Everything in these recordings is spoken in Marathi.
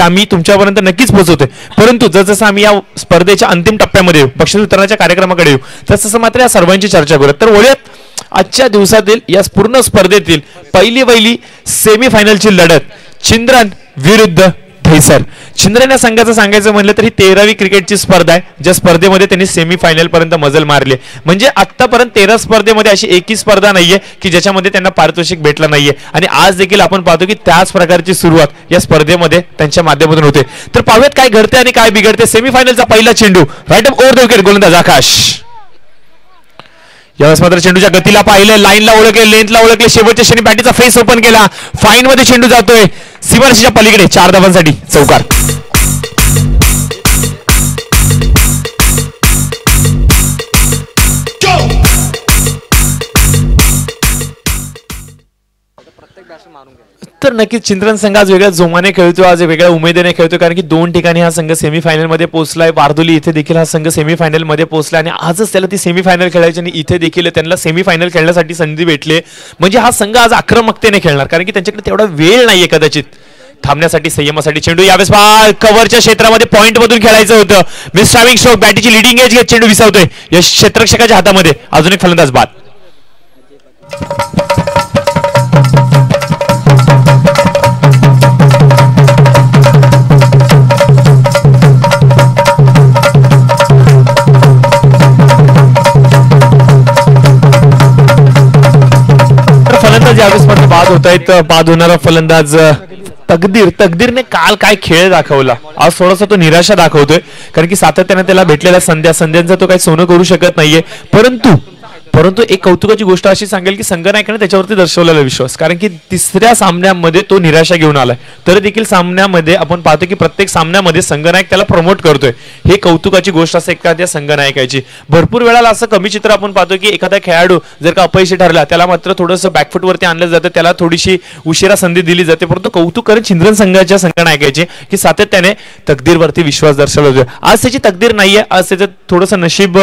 आम्ही तुमच्यापर्यंत नक्कीच पोहोचवतोय. परंतु जसजसं आम्ही या स्पर्धेच्या अंतिम टप्प्यामध्ये येऊ, बक्षीस वितरणाच्या कार्यक्रमाकडे येऊ, तसं मात्र या सर्वांची चर्चा करूया. तर वळूयात आजच्या दिवसातील या पूर्ण स्पर्धेतील पहिली सेमीफायनलची लढत छिंद्रन विरुद्ध दहिसर. छिंद्रन या संघाचं सांगायचं म्हणलं तर ही 13वी क्रिकेटची स्पर्धा आहे, ज्या स्पर्धेमध्ये त्यांनी सेमीफायनल पर्यंत मजल मारली. म्हणजे आतापर्यंत 13 स्पर्धेमध्ये अशी एकही स्पर्धा नाहीये की ज्याच्यामध्ये त्यांना पारितोषिक भेटलं नाहीये. आणि आज देखील आपण पाहतो की त्याच प्रकारची सुरुवात या स्पर्धेमध्ये त्यांच्या माध्यमातून होते. तर पाहूयात काय घडते आणि काय बिघडते. सेमीफायनलचा पहिला चेंडू right up over the wicket, गोलंदाज आकाश. यावेळेस मात्र चेंडूच्या गतीला पाहिलं, लाईनला ओळखले, लेंथला ओळखले, शेवटच्या क्षणी बॅटीचा फेस ओपन केला, फाईन मध्ये चेंडू जातोय सीमारेषेच्या पलीकडे, 4 धावांसाठी चौकार. तर नक्कीच छिंद्रन संघ आज वेगळ्या जोमाने खेळतो, आज वेगळ्या उमेदीने खेळतो, कारण की 2 ठिकाणी हा संघ सेमीफायनल मध्ये पोहोचलाय. बारदोली इथे देखील हा संघ सेमीफायनल मध्ये पोहोचला आणि आजच त्याला ती सेमीफायनल खेळायची आणि इथे देखील त्यांना सेमीफायनल खेळण्यासाठी संधी भेटली. म्हणजे हा संघ आज आक्रमकतेने खेळणार, कारण की त्यांच्याकडे तेवढा वेळ नाहीये कदाचित थांबण्यासाठी, संयमासाठी. चेंडू यावेळेस कव्हरच्या क्षेत्रामध्ये पॉइंट मधून खेळायचं होतं. मिस ड्रायव्हिंग स्ट्रोक, बॅटीची लिडिंग एज घेत चेंडू विसावतोय या क्षेत्ररक्षकाच्या हातामध्ये. अजून एक फलंदाज बाद. फलंदाज यावेळेस मात्र बाद होत आहेत. बाद होणारा फलंदाज तकदीरने काल काय खेळ दाखवला, आज थोडासा तो निराशा दाखवतोय, कारण की सातत्याने त्याला भेटलेल्या संध्यांचा तो काही सोनं करू शकत नाहीये. परंतु एक कौतुकाची गोष्ट अशी सांगेल की संघनायकाने त्याच्यावरती दर्शवलेला विश्वास, कारण की तिसऱ्या सामन्यामध्ये तो निराशा घेऊन आलाय. तर देखील सामन्यामध्ये आपण पाहतो की प्रत्येक सामन्यामध्ये संघनायक त्याला प्रमोट करतोय. हे कौतुकाची गोष्ट असते एखाद्या संघनायकाची. भरपूर वेळाला असं कमी चित्र आपण पाहतो की एखादा खेळाडू जर का अपयशी ठरला त्याला मात्र थोडंसं बॅकफुटवरती आणलं जातं, त्याला थोडीशी उशिरा संधी दिली जाते. परंतु कौतुक करेन छिंद्रन संघाच्या संघनायकाचे की सातत्याने तकदीरवरती विश्वास दर्शवला. आज त्याची तकदीर नाहीये, आज त्याचं थोडंसं नशीब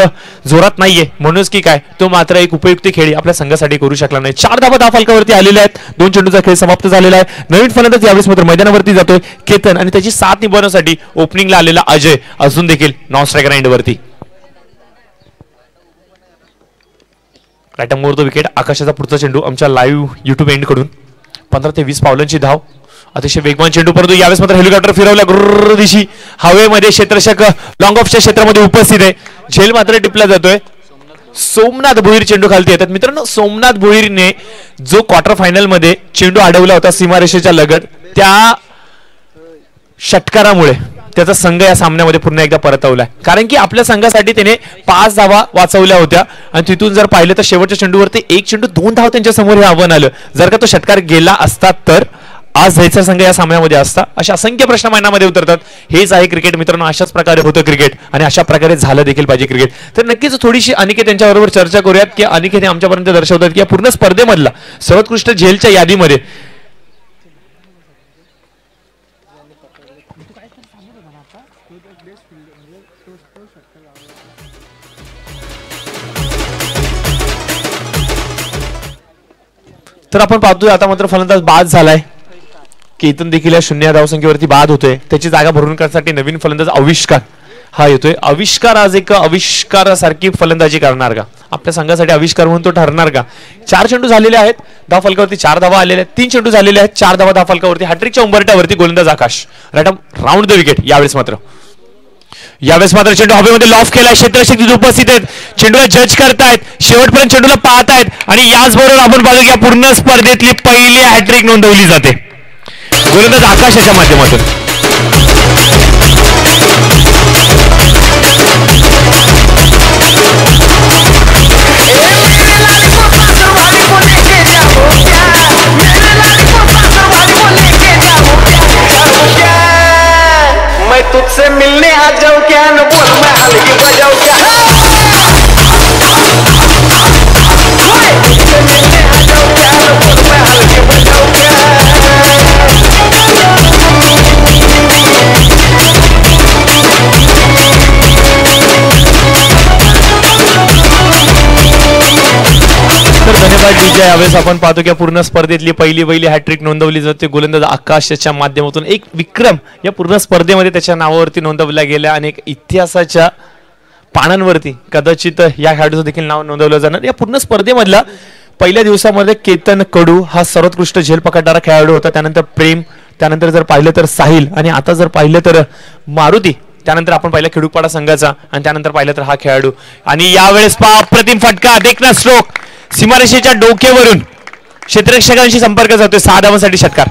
जोरात नाहीये, म्हणूनच की काय तो मात्र एक उपयुक्त खेळी आपल्या संघासाठी करू शकला नाही. 4 धावा धाफलकावरती आलेल्या आहेत. 2 चेंडूचा खेळ समाप्त झालेला आहे. नवीन फलंदाज यावेळेस मात्र मैदानावरती जातोय केतन आणि त्याची साथ निभवण्यासाठी ओपनिंगला आलेला अजय अजून देखील नॉन स्ट्रायकर एंडवरती. Right more the wicket. आकाशाचा पुढचा चेंडू आमच्या लाईव्ह युट्यूब एंड कडून 15 ते 20 पावलांची धाव. अतिशय वेगवान चेंडू, परंतु यावेळेस मात्र हेलिकॉप्टर फिरवला गुर्र दिशी हवेमध्ये. क्षेत्ररक्षक लॉंग ऑफच्या क्षेत्रामध्ये उपस्थित आहे. झेल मात्र टिपला जातोय. सोमनाथ भोईर चेंडू खालती येतात. मित्रांनो, सोमनाथ भोईरने जो क्वार्टर फायनल मध्ये चेंडू अडवला होता सीमारेषेच्या लगत, त्या षटकारामुळे त्याचा संघ या सामन्यामध्ये पुन्हा एकदा परतवलाय. कारण की आपल्या संघासाठी त्याने 5 धावा वाचवल्या होत्या आणि तिथून जर पाहिलं तर शेवटच्या चेंडूवरती 1 चेंडू 2 धाव त्यांच्या समोर हे आव्हान आलं. जर का तो षटकार गेला असता तर आज दहिसर संघ या सामन्यामध्ये असता. अशा असंख्य प्रश्न मनामध्ये उतरतात. हेच आहे क्रिकेट मित्रांनो, अशाच प्रकारे होतं क्रिकेट आणि अशा प्रकारे झालं देखील पाहिजे क्रिकेट. तर नक्कीच थोडीशी अनिकेत यांच्याबरोबर चर्चा करूयात की अनिकेत आमच्यापर्यंत दर्शवतात की या पूर्ण स्पर्धेमधला सर्वोत्कृष्ट झेलच्या यादीमध्ये तर आपण पाहतोय आता मात्र फलंदाज बाद झालाय. केतन देखील या 0 धावसंख्येवरती बाद होतोय. त्याची जागा भरून करण्यासाठी नवीन फलंदाज आविष्कार हा येतोय. आविष्कार आज एक आविष्कारासारखी फलंदाजी करणार का, आपल्या संघासाठी आविष्कार म्हणून तो ठरणार का. 4 चेंडू झालेले आहेत, धाव फलकावरती 4 धावा आलेल्या आहेत. 3 चेंडू झालेले आहेत, 4 धावा धाव फलकावरती. हॅट्रिकच्या उंबरट्यावरती गोलंदाज आकाश राऊंड द विकेट. यावेळेस मात्र चेंडू हवेमध्ये लॉफ केलाय. क्षेत्ररक्षक तिथे उपस्थित आहेत, चेंडूला जज करतायत, शेवटपर्यंत चेंडूला पाहतायत आणि याचबरोबर आपण पाहतो की या पूर्ण स्पर्धेतली पहिली हॅट्रिक नोंदवली जाते गोलंदाज आकाशाच्या माध्यमातून. तुझसे मिलने आ जाओ क्या, न बोल मैं हल्की बजाओ क्या. तुझसे मिलने आ जाओ क्या, न बोल मैं हल्की बजाओ क्या. तर धन्यवाद DJ ऊर्जा. यावेळेस आपण पाहतो की पूर्ण स्पर्धेतली पहिली हॅट्रिक नोंदवली जाते गोलंदाज आकाशच्या माध्यमातून. एक विक्रम या पूर्ण स्पर्धेमध्ये त्याच्या नावावरती नोंदवला गेला आणि एक इतिहासाच्या पानांवरती कदाचित या खेळाडूचं देखील नाव नोंदवलं जाणार. या पूर्ण स्पर्धेमधला पहिल्या दिवसामध्ये केतन कडू हा सर्वोत्कृष्ट झेल पकडणारा खेळाडू होता. त्यानंतर प्रेम, त्यानंतर जर पाहिलं तर साहिल आणि आता जर पाहिलं तर मारुती, त्यानंतर आपण पाहिलं खेडूपाडा संघाचा आणि त्यानंतर पाहिलं तर हा खेळाडू. आणि यावेळेस अप्रतिम फटका, देखना स्ट्रोक, सीमारेषेच्या डोक्यावरून क्षेत्ररक्षकांशी संपर्क साधतोय. 6 धावांसाठी षटकार.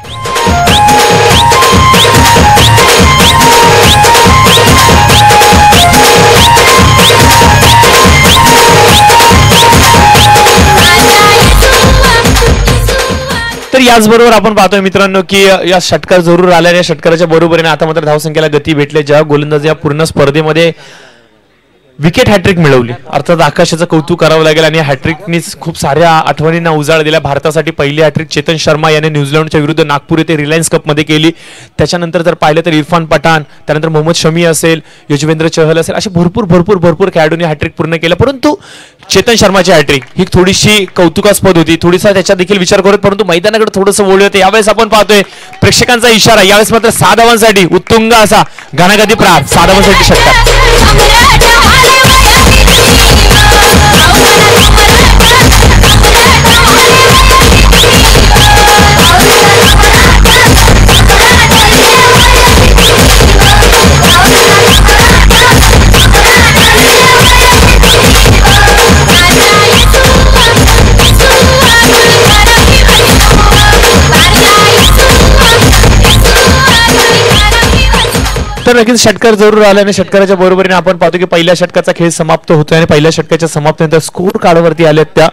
तर याचबरोबर आपण पाहतोय मित्रांनो की या षटकार जरूर आल्या. या षटकाराच्या बरोबरीने आता मात्र धावसंख्येला गती भेटले. ज्या गोलंदाज या पूर्ण स्पर्धेमध्ये विकेट हॅट्रिक मिळवली, अर्थात आकाशाचं कौतुक करावं लागेल. आणि हॅट्रिकनीच खूप साऱ्या आठवणींना उजाळ दिला. भारतासाठी पहिली हॅट्रिक चेतन शर्मा याने न्यूझीलंडच्या विरुद्ध नागपूर येथे रिलायन्स कपमध्ये केली. त्याच्यानंतर जर पाहिलं तर इरफान पठाण, त्यानंतर मोहम्मद शमी असेल, यजुवेंद्र चहल असेल, असे भरपूर खेळाडूंनी हॅट्रिक पूर्ण केलं. परंतु चेतन शर्माची हॅट्रिक ही थोडीशी कौतुकास्पद होती, थोडीसा त्याचा देखील विचार करत, परंतु मैदानाकडे थोडंसं वळलं होतं. यावेळेस आपण पाहतोय प्रेक्षकांचा इशारा. यावेळेस मात्र 6 धावांसाठी उत्तुंग असा घणाघाती प्रहार. 6 धावांसाठी षटकार. तर नक्कीच षटकार जरूर आला आणि षटकाराच्या बरोबरीने आपण पाहतो की पहिल्या षटकाचा खेळ समाप्त होतोय आणि पहिल्या षटकाच्या समाप्तीनंतर स्कोर कार्डवरती आले त्या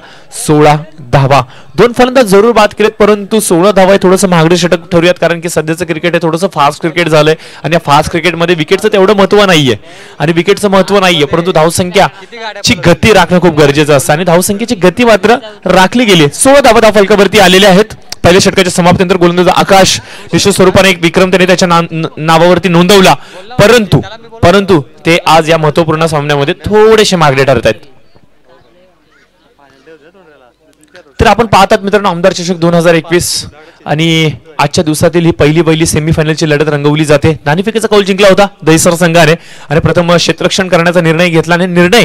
16 धावा. 2 फलंदाज जरूर बाद केलेत, परंतु 16 धावा हे थोडंसं महागडे षटक ठरूयात, कारण की सध्याचं क्रिकेट हे थोडंसं फास्ट क्रिकेट झालंय आणि या फास्ट क्रिकेटमध्ये विकेटचं तेवढं महत्व नाहीये आणि विकेटचं महत्व नाहीये, परंतु धावसंख्याची गती राखणं खूप गरजेचं असतं आणि धावसंख्येची गती मात्र राखली गेली. 16 धावा धाव फलकावरती आलेल्या आहेत. पहिल्या षटकाच्या समाप्तीनंतर गोलंदाज आकाश निश्चित स्वरूपाने एक विक्रम त्याने त्याच्या नावावरती नोंदवला, परंतु ते आज या महत्वपूर्ण सामन्यामध्ये थोडेसे मागणे ठरत आहेत. तर आपण पाहतात मित्रांनो आमदार चषक 2021 आणि आजच्या दिवसातील ही पहिली सेमीफायनलची लढत रंगवली जाते. नाणेफेकीचा कौल जिंकला होता दहिसर संघाने आणि प्रथम क्षेत्ररक्षण करण्याचा निर्णय घेतला आणि निर्णय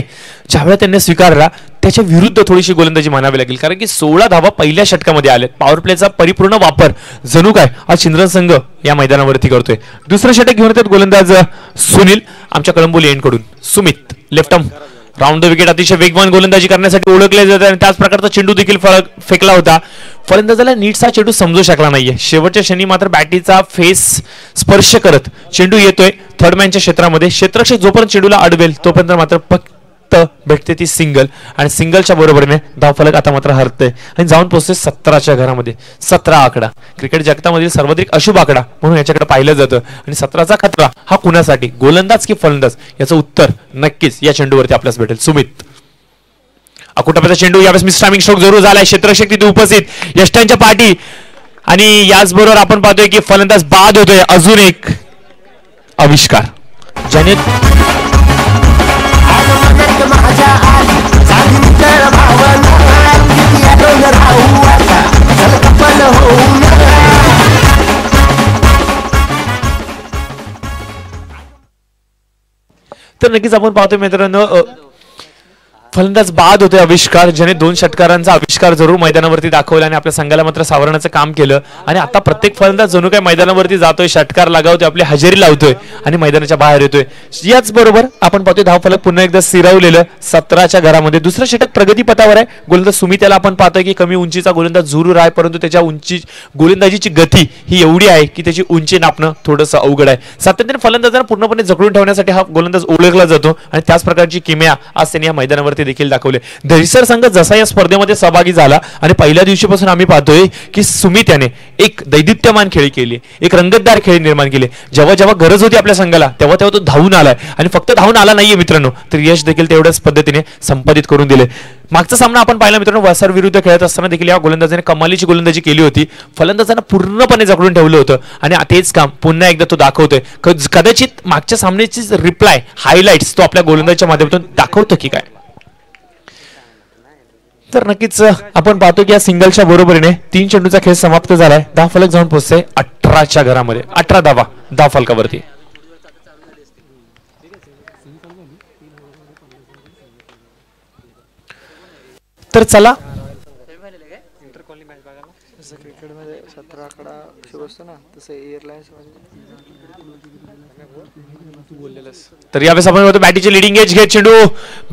ज्यावेळेला त्यांनी स्वीकारला त्याच्या विरुद्ध थोडीशी गोलंदाजी मानावी लागेल, कारण की 16 धावा पहिल्या षटकामध्ये आलेत. पॉवर प्लेचा परिपूर्ण वापर जणू काय आज चिंद्रन संघ या मैदानावरती करतोय. दुसरं षटक घेऊन येतात गोलंदाज सुनील आमच्या कळंबोली एंड कडून. Sumit left arm round the wicket अतिशय वेगवान गोलंदाजी करण्यासाठी ओळखले जाते आणि त्याच प्रकारचा चेंडू देखील फेकला होता. फलंदाजाला नीटसा चेंडू समजू शकला नाहीये. शेवटच्या क्षणी मात्र बॅटीचा फेस स्पर्श करत चेंडू येतोय थर्ड मॅनच्या क्षेत्रामध्ये. क्षेत्ररक्षक जोपर्यंत चेंडूला अडवेल तोपर्यंत मात्र फक्त भेटते ती सिंगल आणि सिंगलच्या बरोबरीने धावफलक आता मात्र हरतय आणि जाऊन पोहोचते 17च्या घरामध्ये. 17 आकडा क्रिकेट जगतामधील सर्वाधिक अशुभ आकडा म्हणून याच्याकडे पाहिलं जातं आणि 17चा खतरा हा कुणासाठी, गोलंदाज की फलंदाज, याचं उत्तर नक्कीच या चेंडूवरती आपल्यास भेटेल. सुमित अकुटाप्याचा चेंडू यावेळेस मिस्टामिंग स्ट्रोक जरूर झालाय. क्षेत्ररक्षक तिथे उपस्थित, यष्टांच्या पाठी आणि याचबरोबर आपण पाहतोय की फलंदाज बाद होतोय. अजून एक आविष्कार ज्याने तर नक्कीच आपण पाहतोय मित्रांनो फलंदाज बाद होते आविष्कार, ज्याने 2 षटकारांचा आविष्कार जरूर मैदानावरती दाखवला आणि आपल्या संघाला मात्र सावरण्याचं काम केलं. आणि आता प्रत्येक फलंदाज जणू काय मैदानावरती जातोय, षटकार लागावतोय, आपली हजेरी लावतोय आणि मैदानाच्या बाहेर येतोय. याच बरोबर आपण पाहतोय धावफलक पुन्हा एकदा सिरावलेलं 17च्या घरामध्ये. दुसरं षटक प्रगतीपथावर आहे. गोलंदाज सुमित याला आपण पाहतोय की कमी उंचीचा गोलंदाज जरूर आहे, परंतु त्याच्या गोलंदाजीची गती ही एवढी आहे की त्याची उंची नापणं थोडंसं अवघड आहे. सातत्याने फलंदाजांना पूर्णपणे जखडून ठेवण्यासाठी हा गोलंदाज ओळखला जातो आणि त्याच प्रकारची किमया आज त्यांनी या मैदानावरती देखील दाखवले. दहिसर संघ जसा या स्पर्धेमध्ये सहभागी झाला आणि पहिल्या दिवशीपासून आम्ही पाहतोय की सुमित याने एक दैदिप्यमान खेळी केली, एक रंगतदार खेळी निर्माण केली. जेव्हा जेव्हा गरज होती आपल्या संघाला तेव्हा तेव्हा तो धावून आलाय आणि फक्त धावून आला नाहीये मित्रांनो, तर यश देखील तेवढ्याच पद्धतीने संपादित करून दिले. मागचा सामना आपण पाहिला मित्रांनो वसार विरुद्ध खेळत असताना देखील या गोलंदाजाने कमालीची गोलंदाजी केली होती. फलंदाजांना पूर्णपणे जखडून ठेवलं होतं आणि तेच काम पुन्हा एकदा तो दाखवतोय. कदाचित मागच्या सामन्याची रिप्लाय हायलाइट्स तो आपल्या गोलंदाजीच्या माध्यमातून दाखवतो की काय. तर नक्कीच आपण पाहतो की या सिंगलच्या बरोबरीने 3 चेंडूचा खेळ समाप्त झालाय. 10 फलक जाऊन पोहोचते 18च्या घरामध्ये. 18 धावा 10 फलकावरती. तर चला क्रिकेटमध्ये 17 आकडा सुरू असतो ना, तसं एअरलाइन्स तर यावेळेस आपण बघतो बॅटीचे लिडिंग एज घेत चेंडू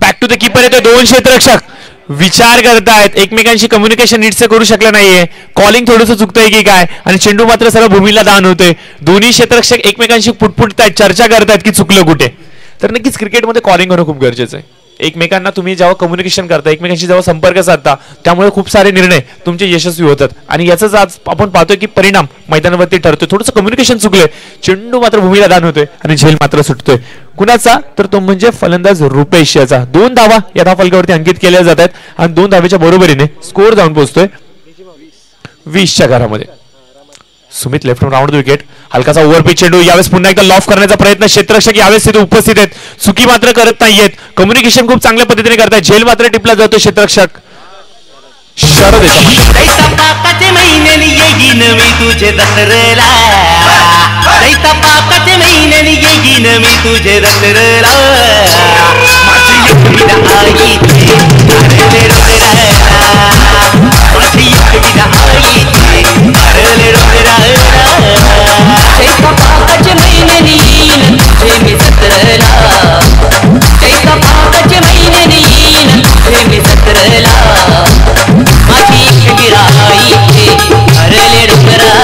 बॅक टू द कीपर येतो. 2 क्षेत्ररक्षक विचार करतायत, एकमेकांशी कम्युनिकेशन नीटचं करू शकलं नाहीये. कॉलिंग थोडंसं चुकतंय की काय, आणि चेंडू मात्र सर्व भूमीला दान होतोय. दोन्ही क्षेत्ररक्षक एकमेकांशी पुटपुटतायत, चर्चा करतायत की चुकलं कुठे. तर नक्कीच क्रिकेटमध्ये कॉलिंग होणं खूप गरजेचं आहे. एकमेकांना तुम्ही जेव्हा कम्युनिकेशन करता, एकमेकांशी जेव्हा संपर्क साधता, त्यामुळे खूप सारे निर्णय तुमचे यशस्वी होतात. आणि याचाच आज आपण पाहतोय की परिणाम मैदानावरती ठरतोय. थोडंसं कम्युनिकेशन चुकलंय, चेंडू मात्र भूमीला दान होतोय आणि झेल मात्र सुटतोय. कुणाचा? तर तो म्हणजे फलंदाज रुपेश याचा. 2 धावा या धाव फलकावरती अंकित केल्या जात आहेत आणि 2 धावेच्या बरोबरीने स्कोर जाऊन पोहोचतोय 20च्या घरामध्ये. Sumit left round wicket. हलकासा ओव्हरपिच चेंडू. यावेळेस पुन्हा एकदा लॉफ करण्याचा प्रयत्न. क्षेत्ररक्षक यावेळेस तिथे उपस्थित आहेत, चुकी मात्र करत नाहीयेत. कम्युनिकेशन खूप चांगल्या पद्धतीने करतायत. झेल मात्र टिपला जातो क्षेत्ररक्षक. शरद पाकाचे महिन्यानी येईन मी तुझे दसरला. पाकाचे महिन्यानी येईन मी तुझे दसरला. माझी एकविरा आई मारले डोंगराला. माझी एकविरा आई मारले डोंगराला. पाकाचे महिन्यानी येईन तुझे मी दसरला. पाकाचे महिन्यानी येईन तुझे मी दसरला. माझी एकविरा आई मारले डोंगराला.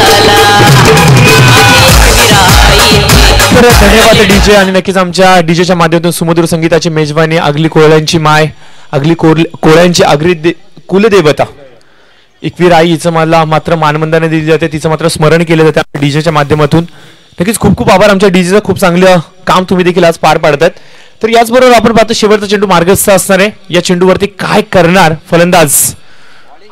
तर धन्यवाद डीजे. आणि नक्कीच आमच्या डीजेच्या माध्यमातून सुमधुर संगीताची मेजवानी आगली कोळ्यांची माय, आगली कोळ्यांची आगरी कुलदेवता एकवीर आई हिचं मला मात्र मानवंदना दिली जाते, तिचं मात्र स्मरण केलं जाते डीजेच्या माध्यमातून. नक्कीच खूप खूप आभार. आमच्या डीजेचं खूप चांगलं काम तुम्ही देखील आज पार पाडतात. तर याचबरोबर आपण पाहतो शेवटचा चेंडू मार्गस्थ असणार आहे. या चेंडूवरती काय करणार फलंदाज?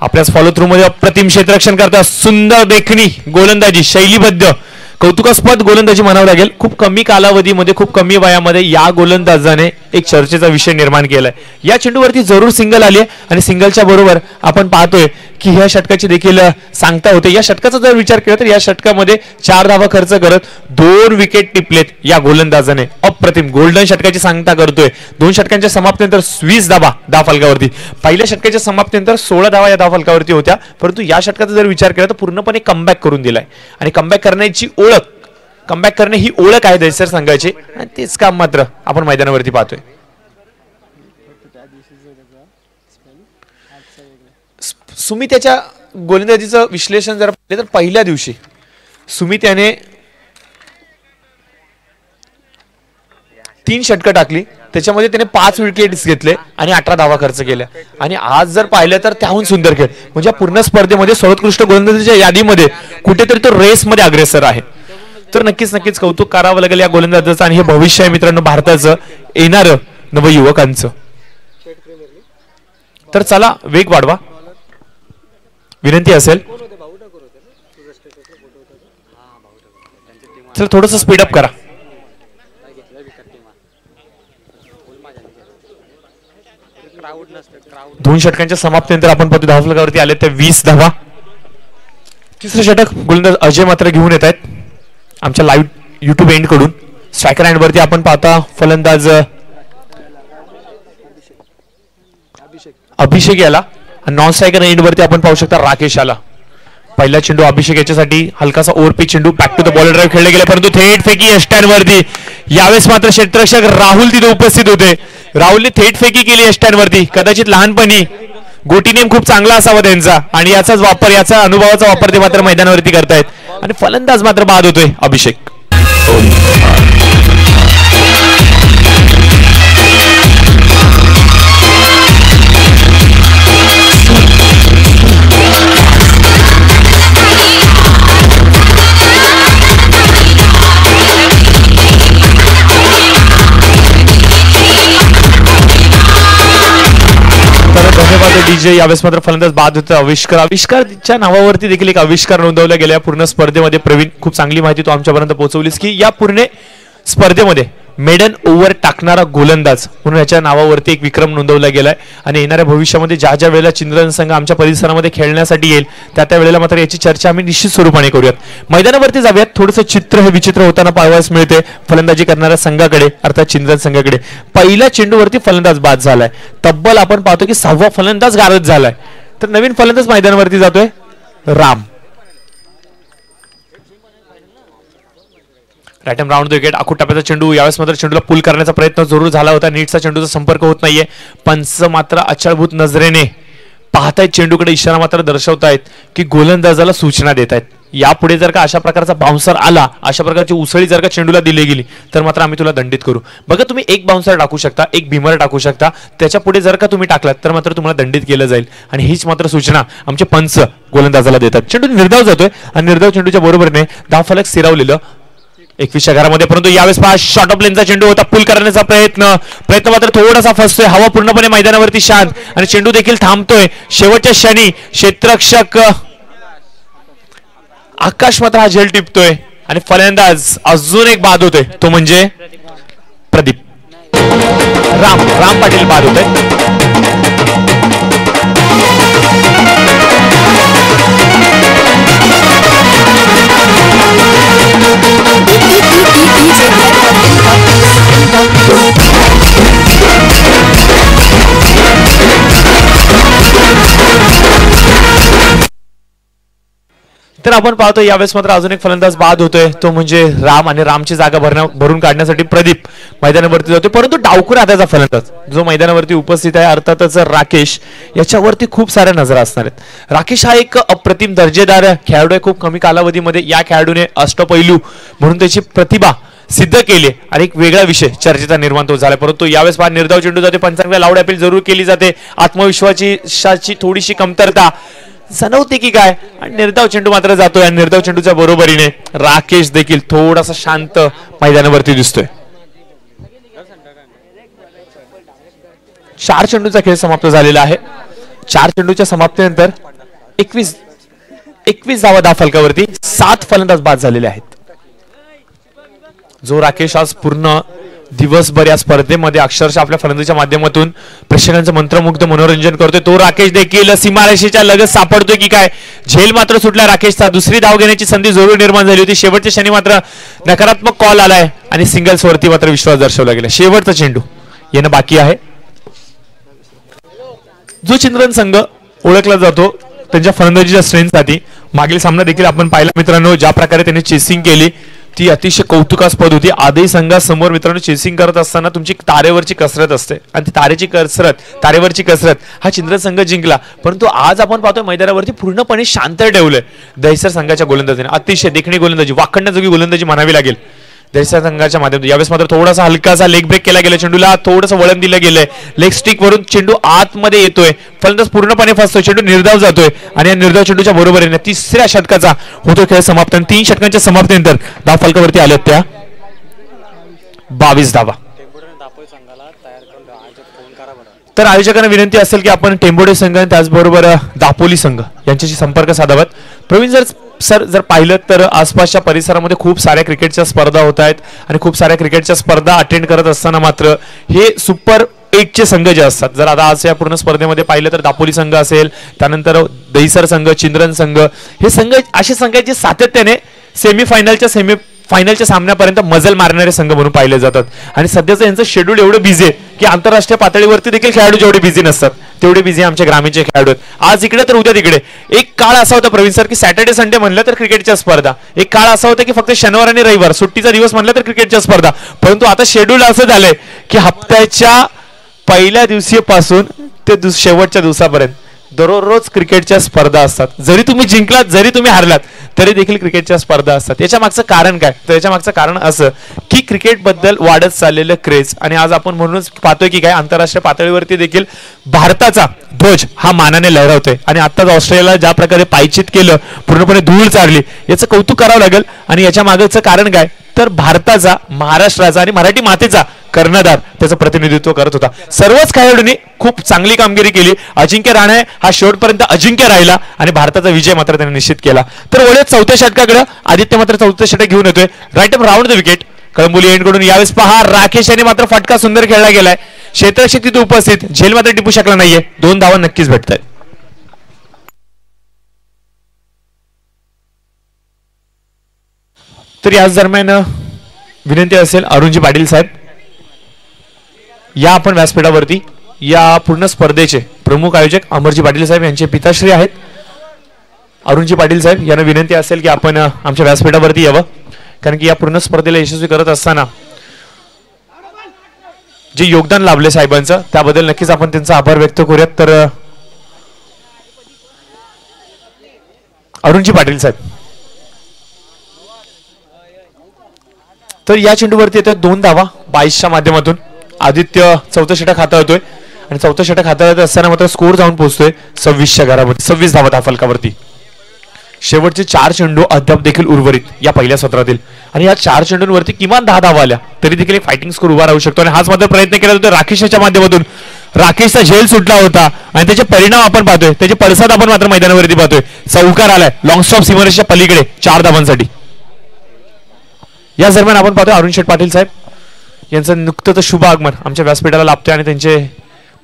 आपल्याच फॉलो थ्रू मध्ये अप्रतिम क्षेत्ररक्षण करतात. सुंदर देखणी गोलंदाजी, शैलीबद्ध कौतुकास्पद गोलंदाजी म्हणावं लागेल. खूप कमी कालावधीमध्ये, खूप कमी वयामध्ये या गोलंदाजाने एक चर्चेचा विषय निर्माण केलाय. या चेंडूवरती जरूर सिंगल आली आहे आणि सिंगलच्या बरोबर आपण पाहतोय की ह्या षटकाची देखील सांगता होते. या षटकाचा जर विचार केला तर या षटकामध्ये 4 धावा खर्च करत 2 विकेट टिपलेत या गोलंदाजाने. अप्रतिम गोल्डन षटकाची सांगता करतोय. 2 षटकांच्या समाप्तीनंतर 20 धावा धाव फलकावरती. पहिल्या षटकाच्या समाप्तीनंतर 16 धावा या धाव फलकावरती होत्या, परंतु या षटकाचा जर विचार केला तर पूर्णपणे कमबॅक करून दिलाय. आणि कमबॅक करण्याची ओळख, कमबॅक करणे ही ओळख आहे दहिसर संघाची, आणि तेच काम मात्र आपण मैदानावरती पाहतोय. सुमित त्याच्या गोलंदाजीचं विश्लेषण जर पाहिलं तर पहिल्या दिवशी सुमित याने 3 षटकं टाकली, त्याच्यामध्ये त्याने 5 विकेट्स घेतले आणि 18 धावा खर्च केल्या. आणि आज जर पाहिलं तर त्याहून सुंदर खेळ म्हणजे पूर्ण स्पर्धेमध्ये सर्वोत्कृष्ट गोलंदाजीच्या यादीमध्ये कुठेतरी तो रेसमध्ये अग्रेसर आहे. तर नक्कीच कौतुक करावं लागेल या गोलंदाजाचं. आणि हे भविष्य आहे मित्रांनो भारताचं, येणारं नवयुवकांचं. तर चला वेग वाढवा, विनंती असेल. चल थोडंसं स्पीडअप करा. दोन षटकांच्या समाप्तीनंतर आपण पाहतो धाव फलकावरती आले ते 20 धावा. तिसरं षटक गोलंदाज अजय मात्र घेऊन येत आहेत आमच्या लाईव्ह युट्यूब एंड कडून. स्ट्रायकर एंड वरती आपण पाहता फलंदाज अभिषेक याला, नॉन स्ट्रायकर एंड वरती आपण पाहू शकता राकेश याला. पहिला चेंडू अभिषेक याच्यासाठी हलकासा ओव्हरपिच चेंडू, back to the ball drive खेळले गेले, परंतु थेट फेकी यष्टांवरती. यावेळेस मात्र क्षेत्ररक्षक राहुल तिथे उपस्थित होते. राहुलने थेट फेकी केली यष्टांवरती. कदाचित लहानपणी गोटी नेम खूप चांगला असावा त्यांचा आणि याचाच वापर, याचा अनुभवाचा वापर ते मात्र मैदानावरती करतायत. आणि फलंदाज मात्र बाद होतोय अभिषेक. डीजे यावेळेस मात्र फलंदाज बाद होतं आविष्कारच्या नावावरती देखील एक आविष्कार नोंदवला गेला पूर्ण स्पर्धेमध्ये. प्रवीण खूप चांगली माहिती तू आमच्यापर्यंत पोहोचवलीस की या पूर्ण स्पर्धेमध्ये मेडन ओव्हर टाकणारा गोलंदाज म्हणून याच्या नावावरती एक विक्रम नोंदवला गेलाय आणि येणाऱ्या भविष्यामध्ये ज्या ज्या वेळेला चिंद्रन संघ आमच्या परिसरामध्ये खेळण्यासाठी येईल त्या वेळेला मात्र याची चर्चा आम्ही निश्चित स्वरूपाने करूयात. मैदानावरती जाऊयात. थोडंसं चित्र हे विचित्र होताना पाहावयास मिळते फलंदाजी करणाऱ्या संघाकडे अर्थात चिंद्रन संघाकडे. पहिल्या चेंडूवरती फलंदाज बाद झालाय. तब्बल आपण पाहतो की 6वा फलंदाज गारद झालाय. तर नवीन फलंदाज मैदानावरती जातोय Ram. Right hand round the wicket. आखूड टप्प्याचा चेंडू. यावेळेस मात्र चेंडूला पुल करण्याचा प्रयत्न जरूर झाला होता. नीटचा चेंडूचा संपर्क होत नाहीये. पंच मात्र अचळभूत नजरेने पाहतायत चेंडूकडे. इशारा मात्र दर्शवतायत की गोलंदाजाला सूचना देत आहेत. यापुढे जर का अशा प्रकारचा बाउन्सर आला, अशा प्रकारची उसळी जर का चेंडूला दिली गेली तर मात्र आम्ही तुला दंडित करू. बघा तुम्ही एक बाउन्सर टाकू शकता, एक भीमर टाकू शकता. त्याच्या पुढे जर का तुम्ही टाकलात तर मात्र तुम्हाला दंडित केलं जाईल. आणि हीच मात्र सूचना आमचे पंच गोलंदाजाला देतात. चेंडू निर्धाव जातोय आणि निर्धाव चेंडूच्या बरोबरीने धावफलक स्थिरावलेलं 21च्या घरामध्ये. परंतु यावेळेस पहा शॉर्ट ऑफ लेनचा चेंडू होता. पुल करण्याचा प्रयत्न मात्र थोडासा फसतोय. हवा पूर्णपणे मैदानावरती शांत आणि चेंडू देखील थांबतोय. शेवटच्या क्षणी क्षेत्ररक्षक आकाश मात्र हा झेल टिपतोय आणि फलंदाज अजून एक बाद होतोय. तो म्हणजे प्रदीप राम पाटील बाद होतोय. तर आपण पाहतो यावेळेस मात्र अजून एक फलंदाज बाद होतोय. तो म्हणजे राम आणि रामची जागा भरून काढण्यासाठी प्रदीप मैदानावरती जातोय. परंतु डावखुरा हाताचा फलंदाज जो मैदानावरती उपस्थित आहे अर्थातच राकेश, याच्यावरती खूप साऱ्या नजरा असणार आहेत. राकेश हा एक अप्रतिम दर्जेदार खेळाडू आहे. खूप कमी कालावधीमध्ये या खेळाडूने अष्टपैलू म्हणून त्याची प्रतिभा सिद्ध केली आणि एक वेगळा विषय चर्चेचा निर्माण तो झाला. परंतु यावेळेस फार निर्धाव चेंडू जाते. पंचांगला लाऊड अपील जरूर केली जाते. आत्मविश्वासाची थोडीशी कमतरता जाणवते की काय. आणि निर्धाव चेंडू मात्र जातोय आणि निर्धाव चेंडूच्या बरोबरीने राकेश देखील थोडासा शांत मैदानावरती दिसतोय. 4 चेंडूचा खेळ समाप्त झालेला आहे. 4 चेंडूच्या समाप्तीनंतर 21 धावा धावफलकावरती. 7 फलंदाज बाद झालेले आहेत. जो राकेश आज पूर्ण दिवसभर या स्पर्धेमध्ये अक्षरशः आपल्या फलंदाजीच्या माध्यमातून प्रेक्षकांचं मंत्रमुग्ध मनोरंजन करतोय, तो राकेश देखील सीमारेषेच्या लगत सापडतोय की काय. झेल मात्र सुटला राकेशचा. दुसरी धाव घेण्याची संधी जरूर निर्माण झाली होती. शेवटच्या क्षणी मात्र नकारात्मक कॉल आलाय आणि सिंगल्स वरती मात्र विश्वास दर्शवला गेला. शेवटचा चेंडू येणं बाकी आहे. जो चिंद्रन संघ ओळखला जातो त्यांच्या फलंदाजीच्या स्ट्रेंथसाठी मागील सामना देखील आपण पाहिला मित्रांनो. ज्या प्रकारे त्यांनी चेसिंग केली ती अतिशय कौतुकास्पद होती. आदही संघासमोर मित्रांनो चेसिंग करत असताना तुमची तारेवरची कसरत असते आणि ती तारेवरची कसरत हा चिंद्रन संघ जिंकला. परंतु आज आपण पाहतोय मैदानावरती पूर्णपणे शांत ठेवलंय दहिसर संघाच्या गोलंदाजीने. अतिशय देखणी गोलंदाजी, वाखण्याजोगी गोलंदाजी म्हणावी लागेल दहिसर संघाच्या माध्यमातून. यावेळेस मात्र थोडासा हलकासा लेग ब्रेक केला गेला. चेंडूला थोडंसं वळण दिलं गेलंय. लेग स्टिक वरून चेंडू आतमध्ये येतोय. फलंदाज पूर्णपणे फसतोय. चेंडू निर्धाव जातोय आणि या निर्धाव चेंडूच्या बरोबरीने 3ऱ्या षटकाचा होतो खेळ समाप्त. 3 षटकांच्या समाप्तीनंतर धावफलकावरती आल्यात त्या 22 धावा. तर आयोजकांना विनंती असेल की आपण टेंबोडे संघ आणि त्याचबरोबर दापोली संघ यांच्याशी संपर्क साधावात. प्रवीण जर पाहिलं तर आसपासच्या परिसरामध्ये खूप साऱ्या क्रिकेटच्या स्पर्धा होत आहेत आणि खूप साऱ्या क्रिकेटच्या स्पर्धा अटेंड करत असताना मात्र हे सुपर 8चे संघ जे असतात, जर आता आज या पूर्ण स्पर्धेमध्ये पाहिलं तर दापोली संघ असेल, त्यानंतर दहिसर संघ, चिंद्रन संघ, हे संघ असे संघ आहेत जे सातत्याने फायनलच्या सामन्यापर्यंत मजल मारणारे संघ म्हणून पाहिले जातात. आणि सध्याचं यांचं शेड्यूल एवढं बिझी आहे की आंतरराष्ट्रीय पातळीवरती देखील खेळाडू जेवढे बिझी नसतात तेवढे बिझी आमच्या ग्रामीणचे खेळाडू आहेत. आज इकडे तर उद्या तिकडे. एक काळ असा होता प्रवीण सर की सॅटर्डे संडे म्हणलं तर क्रिकेटच्या स्पर्धा. एक काळ असा होता की फक्त शनिवार आणि रविवार सुट्टीचा दिवस म्हणलं तर क्रिकेटच्या स्पर्धा. परंतु आता शेड्यूल असं झालंय की हप्त्याच्या पहिल्या दिवशीपासून ते शेवटच्या दिवसापर्यंत दररोज क्रिकेटच्या स्पर्धा असतात. जरी तुम्ही जिंकलात, जरी तुम्ही हारलात, तरी देखील क्रिकेटच्या स्पर्धा असतात. याच्या मागचं कारण काय? तर याच्या मागचं कारण असं की क्रिकेट बद्दल वाढत चाललेलं क्रेज. आणि आज आपण म्हणूनच पाहतोय की काय आंतरराष्ट्रीय पातळीवरती देखील भारताचा ध्वज हा मानाने लहरावतोय. आणि आताच ऑस्ट्रेलियाला ज्या प्रकारे पायचीत केलं, पूर्णपणे धूळ चारली, याचं कौतुक करावं लागेल. आणि याच्या मागचं कारण काय तर भारताचा, महाराष्ट्राचा आणि मराठी मातेचा कर्णधार त्याचं प्रतिनिधित्व करत होता. सर्वच खेळाडूंनी खूप चांगली कामगिरी केली. अजिंक्य राणे हा शेवटपर्यंत अजिंक्य राहिला आणि भारताचा विजय मात्र त्याने निश्चित केला. तर वळूयात 4थ्या षटकाकडे. आदित्य मात्र 4थं षटक घेऊन येतोय. Right up round the wicket. Kalamboli end कडून यावेळेस पहा राकेश याने मात्र फटका सुंदर खेळला गेलाय. क्षेत्ररक्षक तिथे उपस्थित, झेल मात्र टिपू शकला नाहीये. 2 धावा नक्कीच भेटतात. तर याच दरम्यान विनंती असेल अरुणजी पाटील साहेब या आपण व्यासपीठावरती. या पूर्ण स्पर्धेचे प्रमुख आयोजक अमरजी पाटील साहेब यांचे पिताश्री आहेत. अरुणजी पाटील साहेब यांना विनंती असेल की आपण आमच्या व्यासपीठावरती यावं, कारण की या पूर्ण स्पर्धेला यशस्वी करत असताना जे योगदान लाभले साहेबांचं त्याबद्दल नक्कीच आपण त्यांचा आभार व्यक्त करूयात. तर अरुणजी पाटील साहेब, तर या चेंडूवरती येतात 2 धावा 22च्या माध्यमातून. आदित्य चौथं षटक हाताळतोय आणि चौथं षटक हाताळत असताना मात्र स्कोर जाऊन पोहोचतोय 26च्या घरामध्ये. 26 धावा फलकावरती. शेवटचे 4 चेंडू अद्याप देखील उर्वरित या पहिल्या सत्रातील आणि या 4 चेंडूंवरती किमान 10 धावा आल्या तरी देखील एक फायटिंग स्कोर उभा राहू शकतो. आणि हाच मात्र प्रयत्न केला जातो राकेशच्या माध्यमातून. राकेशचा झेल सुटला होता आणि त्याचे परिणाम आपण पाहतोय, त्याचे पडसाद आपण मात्र मैदानावरती पाहतोय. चौकार आलाय लॉंग स्टॉप सीमारेषेच्या पलीकडे 4 धावांसाठी. या दरम्यान आपण पाहतोय अरुण शेठ पाटील साहेब यांचं नुकतंच शुभ आगमन आमच्या व्यासपीठाला लाभतोय आणि त्यांचे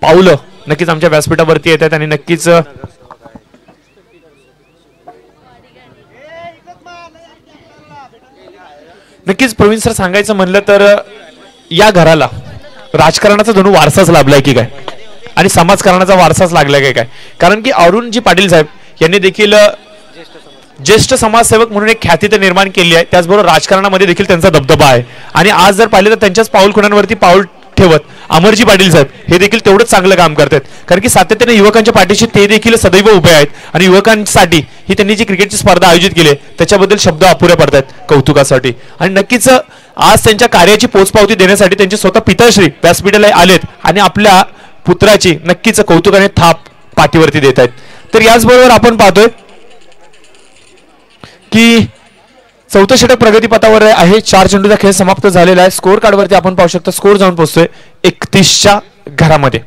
पावलं नक्कीच आमच्या व्यासपीठावरती येतात आणि नक्कीच प्रवीण सर सांगायचं म्हणलं तर या घराला राजकारणाचा जणू वारसाच लाभलाय की काय आणि समाजकारणाचा वारसाच लागलाय काय. कारण की अरुणजी पाटील साहेब यांनी देखील ज्येष्ठ समाजसेवक म्हणून एक ख्याती तर निर्माण केली आहे, त्याचबरोबर राजकारणामध्ये देखील त्यांचा दबदबा आहे. आणि आज जर पाहिलं तर त्यांच्याच पाऊल खुणांवरती पाऊल ठेवत अमरजी पाटील साहेब हे देखील तेवढंच चांगलं काम करतात. कारण की सातत्याने युवकांच्या पाठीशी ते देखील सदैव उभे आहेत आणि युवकांसाठी ही त्यांनी जी क्रिकेटची स्पर्धा आयोजित केली त्याच्याबद्दल शब्द अपुरे पडतात कौतुकासाठी. आणि नक्कीच आज त्यांच्या कार्याची पोचपावती देण्यासाठी त्यांचे स्वतः पिताश्री व्यासपीठाला आलेत आणि आपल्या पुत्राची नक्कीच कौतुकाने थाप पाठीवरती देत आहेत. तर याचबरोबर आपण पाहतोय की चौथं षटक प्रगतीपथावर आहे. 4 चेंडूचा खेळ समाप्त झालेला आहे. स्कोर कार्डवरती आपण पाहू शकतो स्कोर जाऊन पोहोचतोय 31च्या घरामध्ये.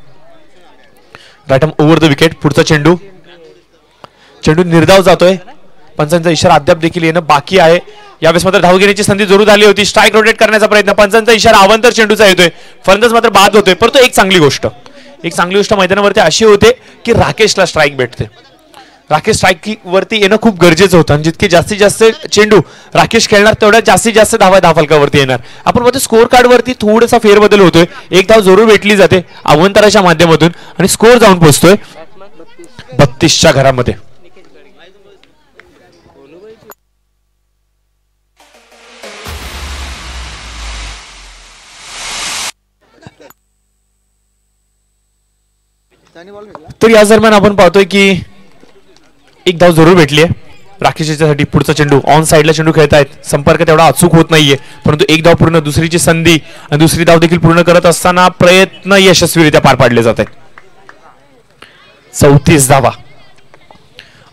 Right over the wicket. पुढचा चेंडू निर्धाव जातोय. पंचांचा इशारा अद्याप देखील येणं बाकी आहे. यावेळेस मात्र धाव घेण्याची संधी जरूर आली होती. स्ट्राईक रोटेट करण्याचा प्रयत्न. पंचांचा इशारा अवंतर चेंडूचा येतोय. फलंदाज मात्र बाद होतोय. परंतु एक चांगली गोष्ट मैदानावरती अशी होते की राकेशला स्ट्राईक भेटते. राकेश स्ट्राईक वरती येणं खूप गरजेचं होतं आणि जितके जास्तीत जास्त चेंडू राकेश खेळणार तेवढ्या जास्तीत जास्त धावा फलकावरती येणार. आपण मध्ये स्कोर कार्ड वरती थोडासा फेरबदल होतोय. एक धाव जरूर भेटली जाते अवंतराच्या माध्यमातून आणि स्कोर जाऊन पोहोचतोय 32च्या घरामध्ये. तर या दरम्यान आपण पाहतोय की एक धाव जरूर भेटली आहे राकेशसाठी. पुढचा चेंडू ऑन साइडला चेंडू खेळतायत. संपर्क तेवढा अचूक होत नाहीये परंतु एक धाव पूर्ण, दुसरीची संधी आणि दुसरी धाव देखील पूर्ण करत असताना प्रयत्न यशस्वीरित्या पार पाडले जात आहेत. 34 धावा.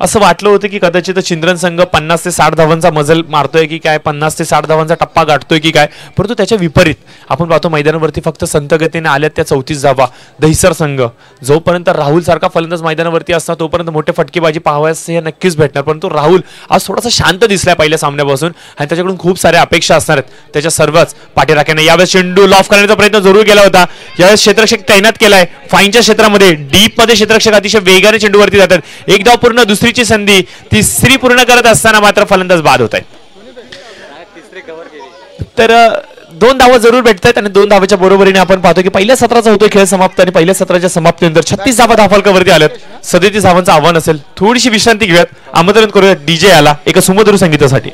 असं वाटलं होतं की कदाचित चिंद्रन संघ 50 ते 60 धावांचा मजल मारतोय की काय, 50 ते 60 धावांचा टप्पा गाठतोय की काय, परंतु त्याच्या विपरीत आपण पाहतो मैदानावरती फक्त संत गतीने आल्यात त्या 34 धावा. दहिसर संघ जोपर्यंत राहुल सारखा फलंदाज मैदानावरती असतात तोपर्यंत मोठे फटकेबाजी पाहावयास हे नक्कीच भेटणार. परंतु राहुल आज थोडासा शांत दिसलाय पहिल्या सामन्यापासून आणि त्याच्याकडून खूप साऱ्या अपेक्षा असणार आहेत त्याच्या सर्वच पाठीराख्याने. यावेळेस चेंडू लॉफ करण्याचा प्रयत्न जरूर केला होता. यावेळेस क्षेत्ररक्षक तैनात केलाय फाईनच्या क्षेत्रामध्ये. डीप मध्ये क्षेत्ररक्षक अतिशय वेगाने चेंडूवरती जातात. एक धाव पूर्ण, दुसरीची संधी, तिसरी पूर्ण करत असताना मात्र फलंदाज बाद होत आहेत. तर 2 धावा जरूर भेटतात आणि 2 धावाच्या बरोबरीने आपण पाहतो की पहिल्या सत्राचा होतोय खेळ समाप्त आणि पहिल्या सत्राच्या समाप्तीनंतर 36 धावा धावफलकावरती आल्यात. 37 धावांचं आव्हान असेल. थोडीशी विश्रांती घेऊयात. आमंत्रण करूयात डीजे आला एका सुमधुर संगीतासाठी.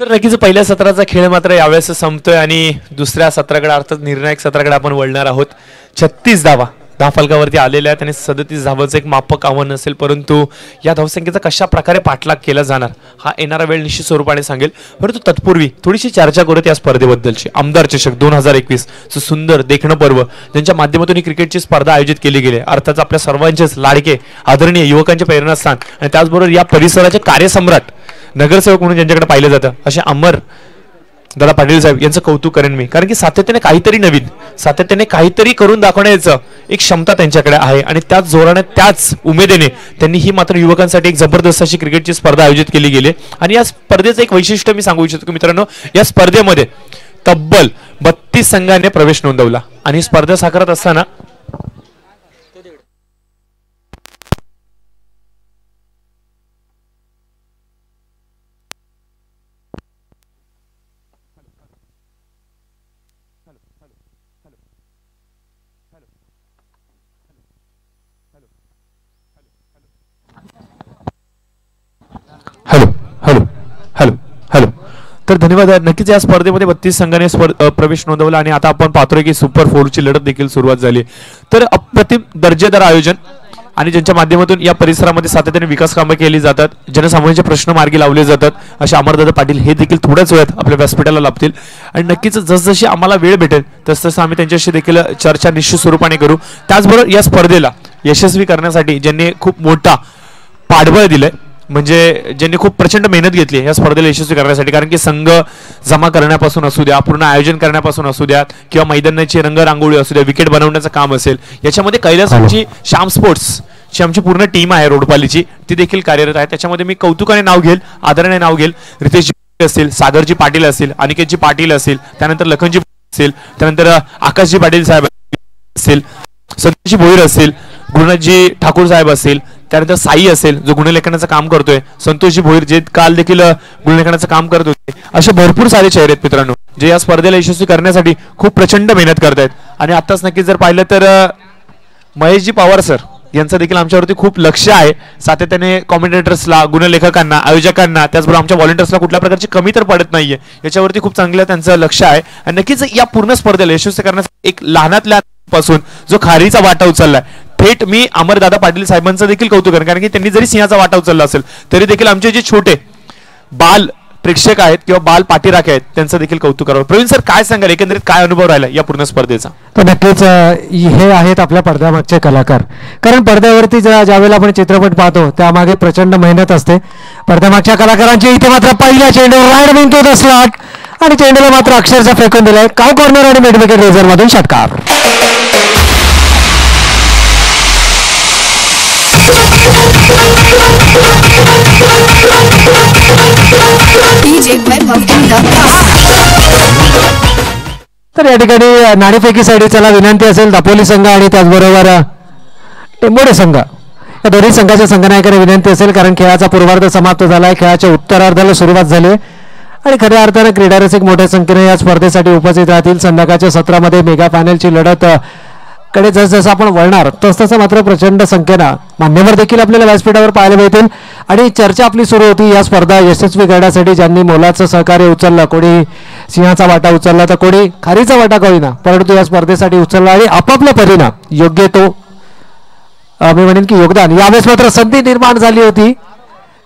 तर नक्कीच पहिल्या सत्राचा खेळ मात्र यावेळेस संपतोय आणि दुसऱ्या सत्राकडे अर्थात निर्णायक सत्राकडे आपण वळणार आहोत. 36 धावा धावफलकावरती आलेल्या आहेत आणि 37 धावांचं एक मापक आव्हान असेल, परंतु या धावसंख्येचा कशा प्रकारे पाठलाग केला जाणार हा येणारा वेळ निश्चित स्वरूपाने सांगेल. परंतु तत्पूर्वी थोडीशी चर्चा करूत या स्पर्धेबद्दलची. आमदार चषक 2021 सुंदर देखणं पर्व ज्यांच्या माध्यमातून ही क्रिकेटची स्पर्धा आयोजित केली गेली, अर्थात आपल्या सर्वांचेच लाडके आदरणीय युवकांचे प्रेरणास्थान आणि त्याचबरोबर या परिसराचे कार्यसम्राट नगरसेवक म्हणून ज्यांच्याकडे पाहिलं जातं असे अमर दादा पाटील साहेब यांचं कौतुक करेन मी. कारण की सातत्याने काहीतरी नवीन, सातत्याने काहीतरी करून दाखवण्याचं एक क्षमता त्यांच्याकडे आहे आणि त्याच जोराने त्याच उमेदीने त्यांनी ही मात्र युवकांसाठी एक जबरदस्त अशी क्रिकेटची स्पर्धा आयोजित केली गेली. आणि या स्पर्धेचं एक वैशिष्ट्य मी सांगू इच्छितो की मित्रांनो, या स्पर्धेमध्ये तब्बल 32 संघाने प्रवेश नोंदवला आणि स्पर्धा साकारत असताना हॅलो हॅलो हॅलो हॅलो तर धन्यवाद. नक्कीच या स्पर्धेमध्ये 32 संघाने प्रवेश नोंदवला आणि आता आपण पाहतोय की सुपर 4ची लढत देखील सुरुवात झाली. तर अप्रतिम दर्जेदार आयोजन आणि ज्यांच्या माध्यमातून या परिसरामध्ये सातत्याने विकास कामं केली जातात, जनसामान्यांचे प्रश्न मार्गी लावले जातात असे अमरदादा पाटील हे देखील थोड्याच वेळात आपल्या व्यासपीठाला लाभतील. आणि नक्कीच जसजशी आम्हाला वेळ भेटेल तसतसं आम्ही त्यांच्याशी देखील चर्चा निश्चित स्वरूपाने करू. त्याचबरोबर या स्पर्धेला यशस्वी करण्यासाठी ज्यांनी खूप मोठा पाठबळ दिलंय, म्हणजे ज्यांनी खूप प्रचंड मेहनत घेतली या स्पर्धेला यशस्वी करण्यासाठी, कारण की संघ जमा करण्यापासून असू द्या, पूर्ण आयोजन करण्यापासून असू द्या किंवा मैदानाची रंगरांगोळी असू द्या, विकेट बनवण्याचं काम असेल, याच्यामध्ये कैलासची श्याम स्पोर्ट्सची आमची पूर्ण टीम आहे रोडपालीची, ती देखील कार्यरत आहे. त्याच्यामध्ये मी कौतुकाने नाव घेईल, आदराने नाव घेईल. रितेश असतील, सागरजी पाटील असतील, अनिकेतजी पाटील असतील, त्यानंतर लखनजी असेल, त्यानंतर आकाशजी पाटील साहेब असतील, संतोषजी भोईर असतील, गुरुनाथजी ठाकूर साहेब असतील, त्यानंतर साई असेल जो गुणलेखनाचं काम करतोय, संतोषजी भोईर जे काल देखील गुणलेखनाचं काम करत होते. असे भरपूर सारे चेहरे आहेत मित्रांनो जे या स्पर्धेला यशस्वी करण्यासाठी खूप प्रचंड मेहनत करतायत. आणि आताच नक्कीच जर पाहिलं तर महेशजी पवार सर यांचं देखील आमच्यावरती खूप लक्ष आहे. सातत्याने कॉमेंटेटर्सला, गुणलेखकांना, आयोजकांना, त्याचबरोबर आमच्या व्हॉलेंटियर्सला कुठल्या प्रकारची कमी तर पडत नाहीये याच्यावरती खूप चांगलं त्यांचं लक्ष आहे. आणि नक्कीच या पूर्ण स्पर्धेला यशस्वी करण्यासाठी एक लहानातल्या पासून जो खारीचा वाटा उचललाय, थेट मी अमरदादा पाटील साहेबांचं देखील कौतुक करेन. कारण की त्यांनी जरी सिंहाचा वाटा उचलला असेल तरी देखील आमचे जे छोटे बाल प्रेक्षक आहेत किंवा बाल पाठीराखे आहेत त्यांचं देखील कौतुक करावं. प्रवीण सर काय सांगाल, एकंदरीत काय अनुभव राहिला या पूर्ण स्पर्धेचा? तर नक्कीच हे आहेत आपल्या पडद्यामागचे कलाकार. कारण पडद्यावरती ज्यावेळेला आपण चित्रपट पाहतो त्यामागे प्रचंड मेहनत असते. पडद्यामागच्या कलाकारांची इथे मात्र पहिल्या चेंडूवर ride wing to the slot आणि चेंडूला मात्र अक्षरशः फेकून दिलाय. काव कॉर्नर आणि मिड विकेट रेझर मधून षटकार. तर या ठिकाणी नाणेफेकीसाठी चला विनंती असेल दापोली संघ आणि त्याचबरोबर टेंबोडे संघ या दोन्ही संघाच्या संघनायकाने विनंती असेल, कारण खेळाचा पूर्वार्ध समाप्त झाला आहे, खेळाच्या उत्तरार्धाला सुरुवात झाली आहे आणि खऱ्या अर्थानं क्रीडा रसिक मोठ्या संख्येने या स्पर्धेसाठी उपस्थित राहतील. संध्याकाळच्या सत्रामध्ये मेगा फायनलची लढत कडे जसजसं आपण वळणार तसतसं मात्र प्रचंड संख्येनं मान्यवर देखील आपल्याला व्यासपीठावर पाहायला मिळतील आणि चर्चा आपली सुरू होती या स्पर्धा यशस्वी करण्यासाठी ज्यांनी मोलाचं सहकार्य उचललं. कोणी सिंहाचा वाटा उचलला तर कोणी खारीचा वाटा कळीना, परंतु या स्पर्धेसाठी उचलला आणि आपापल्या परीनं योग्य तो मी म्हणेन की योगदान. यावेळेस मात्र संधी निर्माण झाली होती,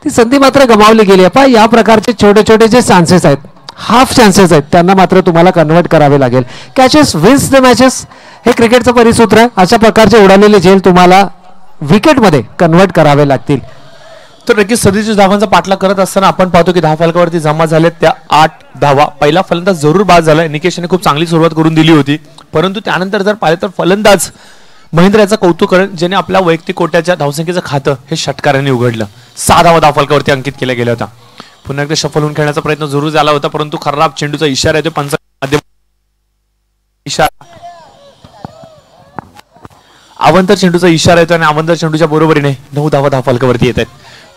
ती संधी मात्र गमावली गेली. पण या प्रकारचे छोटे छोटे जे चान्सेस आहेत, हाफ चान्सेस आहेत, त्यांना मात्र तुम्हाला कन्वर्ट करावे लागेल. कॅचेस विन्स द मॅचेस हे क्रिकेटचं परिसूत्र आहे. अशा प्रकारचे उडालेले झेल तुम्हाला विकेटमध्ये कन्वर्ट करावे लागतील. तर नक्कीच 37 धावांचा पाठलाग करत असताना आपण पाहतो की धावफलकावरती जमा झाल्या त्या 8 धावा. पहिला फलंदाज जरूर बाद झालाय, निकेशने खूप चांगली सुरुवात करून दिली होती, परंतु त्यानंतर जर पाहिलं तर फलंदाज महेंद्र याचा कौतुक करेन ज्याने आपल्या वैयक्तिक कोट्याच्या धावसंख्येचं खातं हे षटकाराने उघडलं. 6 धावा धावफलकावरती अंकित केल्या गेल्या होत्या. पुन्हा एकदा शफल होऊन खेळण्याचा प्रयत्न जरूर झाला होता, परंतु खराब चेंडूचा इशारा येतो पंच माध्यम इशारा अवंतर चेंडूचा इशारा येतो आणि अवंतर चेंडूच्या बरोबरीने 9 धावा धावफलकावरती येत आहेत.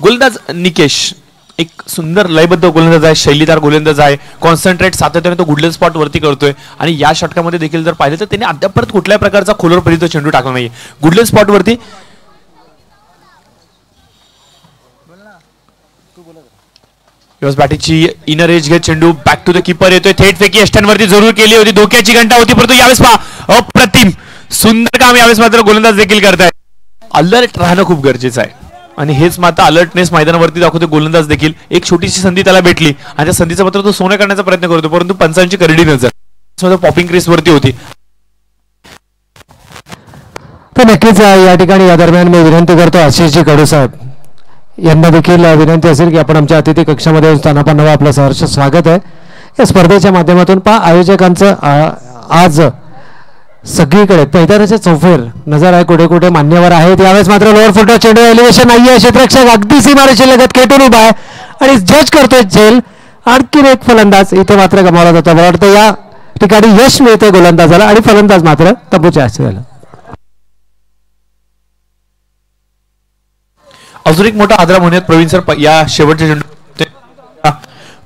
गोलंदाज निकेश एक सुंदर लयबद्ध गोलंदाज आहे, शैलीदार गोलंदाज आहे, कॉन्सन्ट्रेट सातत्याने तो गुडलेन स्पॉट वरती करतोय आणि या षटकामध्ये देखील जर पाहिलं तर त्यांनी अद्याप परत कुठल्याही प्रकारचा खोलवर परित चेंडू टाकला नाही. गुडलेन स्पॉट वरती बॅटिंगची इनर एज घेत चेंडू बॅक टू द कीपर येतोय. थेट फेकी यष्ट्यांवरती जरूर केली होती, धोक्याची घंटा होती, परंतु यावेळेस पहा अप्रतिम सुंदर काम यावेळेस मात्र गोलंदाज देखील करतायत. अलर्ट राहणं खूप गरजेचं आहे आणि हेच मात्र अलर्टनेस मैदानावरती दाखवतो गोलंदाज देखील. एक छोटीशी संधी त्याला भेटली आणि त्या संधीचा मात्र तो सोनं करण्याचा प्रयत्न करतो, परंतु पंचांची करडी नजर पॉपिंग क्रीज वरती होती. तर नक्कीच या ठिकाणी या दरम्यान मी विनंती करतो आशिषजी कडू साहेब यांना देखील विनंती असेल की आपण आमच्या अतिथी कक्षामध्ये स्थानापन्न व्हा. आपलं सहर्ष स्वागत आहे. या स्पर्धेच्या माध्यमातून पहा आयोजकांचं आज सगळीकडे मैदानाच्या चौफेर नजर आहे, कुठे कुठे मान्यवर आहेत. यावेळेस मात्र लोअर फुटवर चेंडू एलिव्हेशन नाहीये, क्षेत्ररक्षक अगदी सीमारेषे लगत खेटून उभा आहे आणि जज करतोय झेल. आणखीन एक फलंदाज इथे मात्र गमावला जातो. मला वाटतं या ठिकाणी यश मिळते गोलंदाजाला आणि फलंदाज मात्र तंबूच्या आत झाला. अजून एक मोठा आदरा म्हणूयात प्रवीण सर या शेवटच्या चेंडू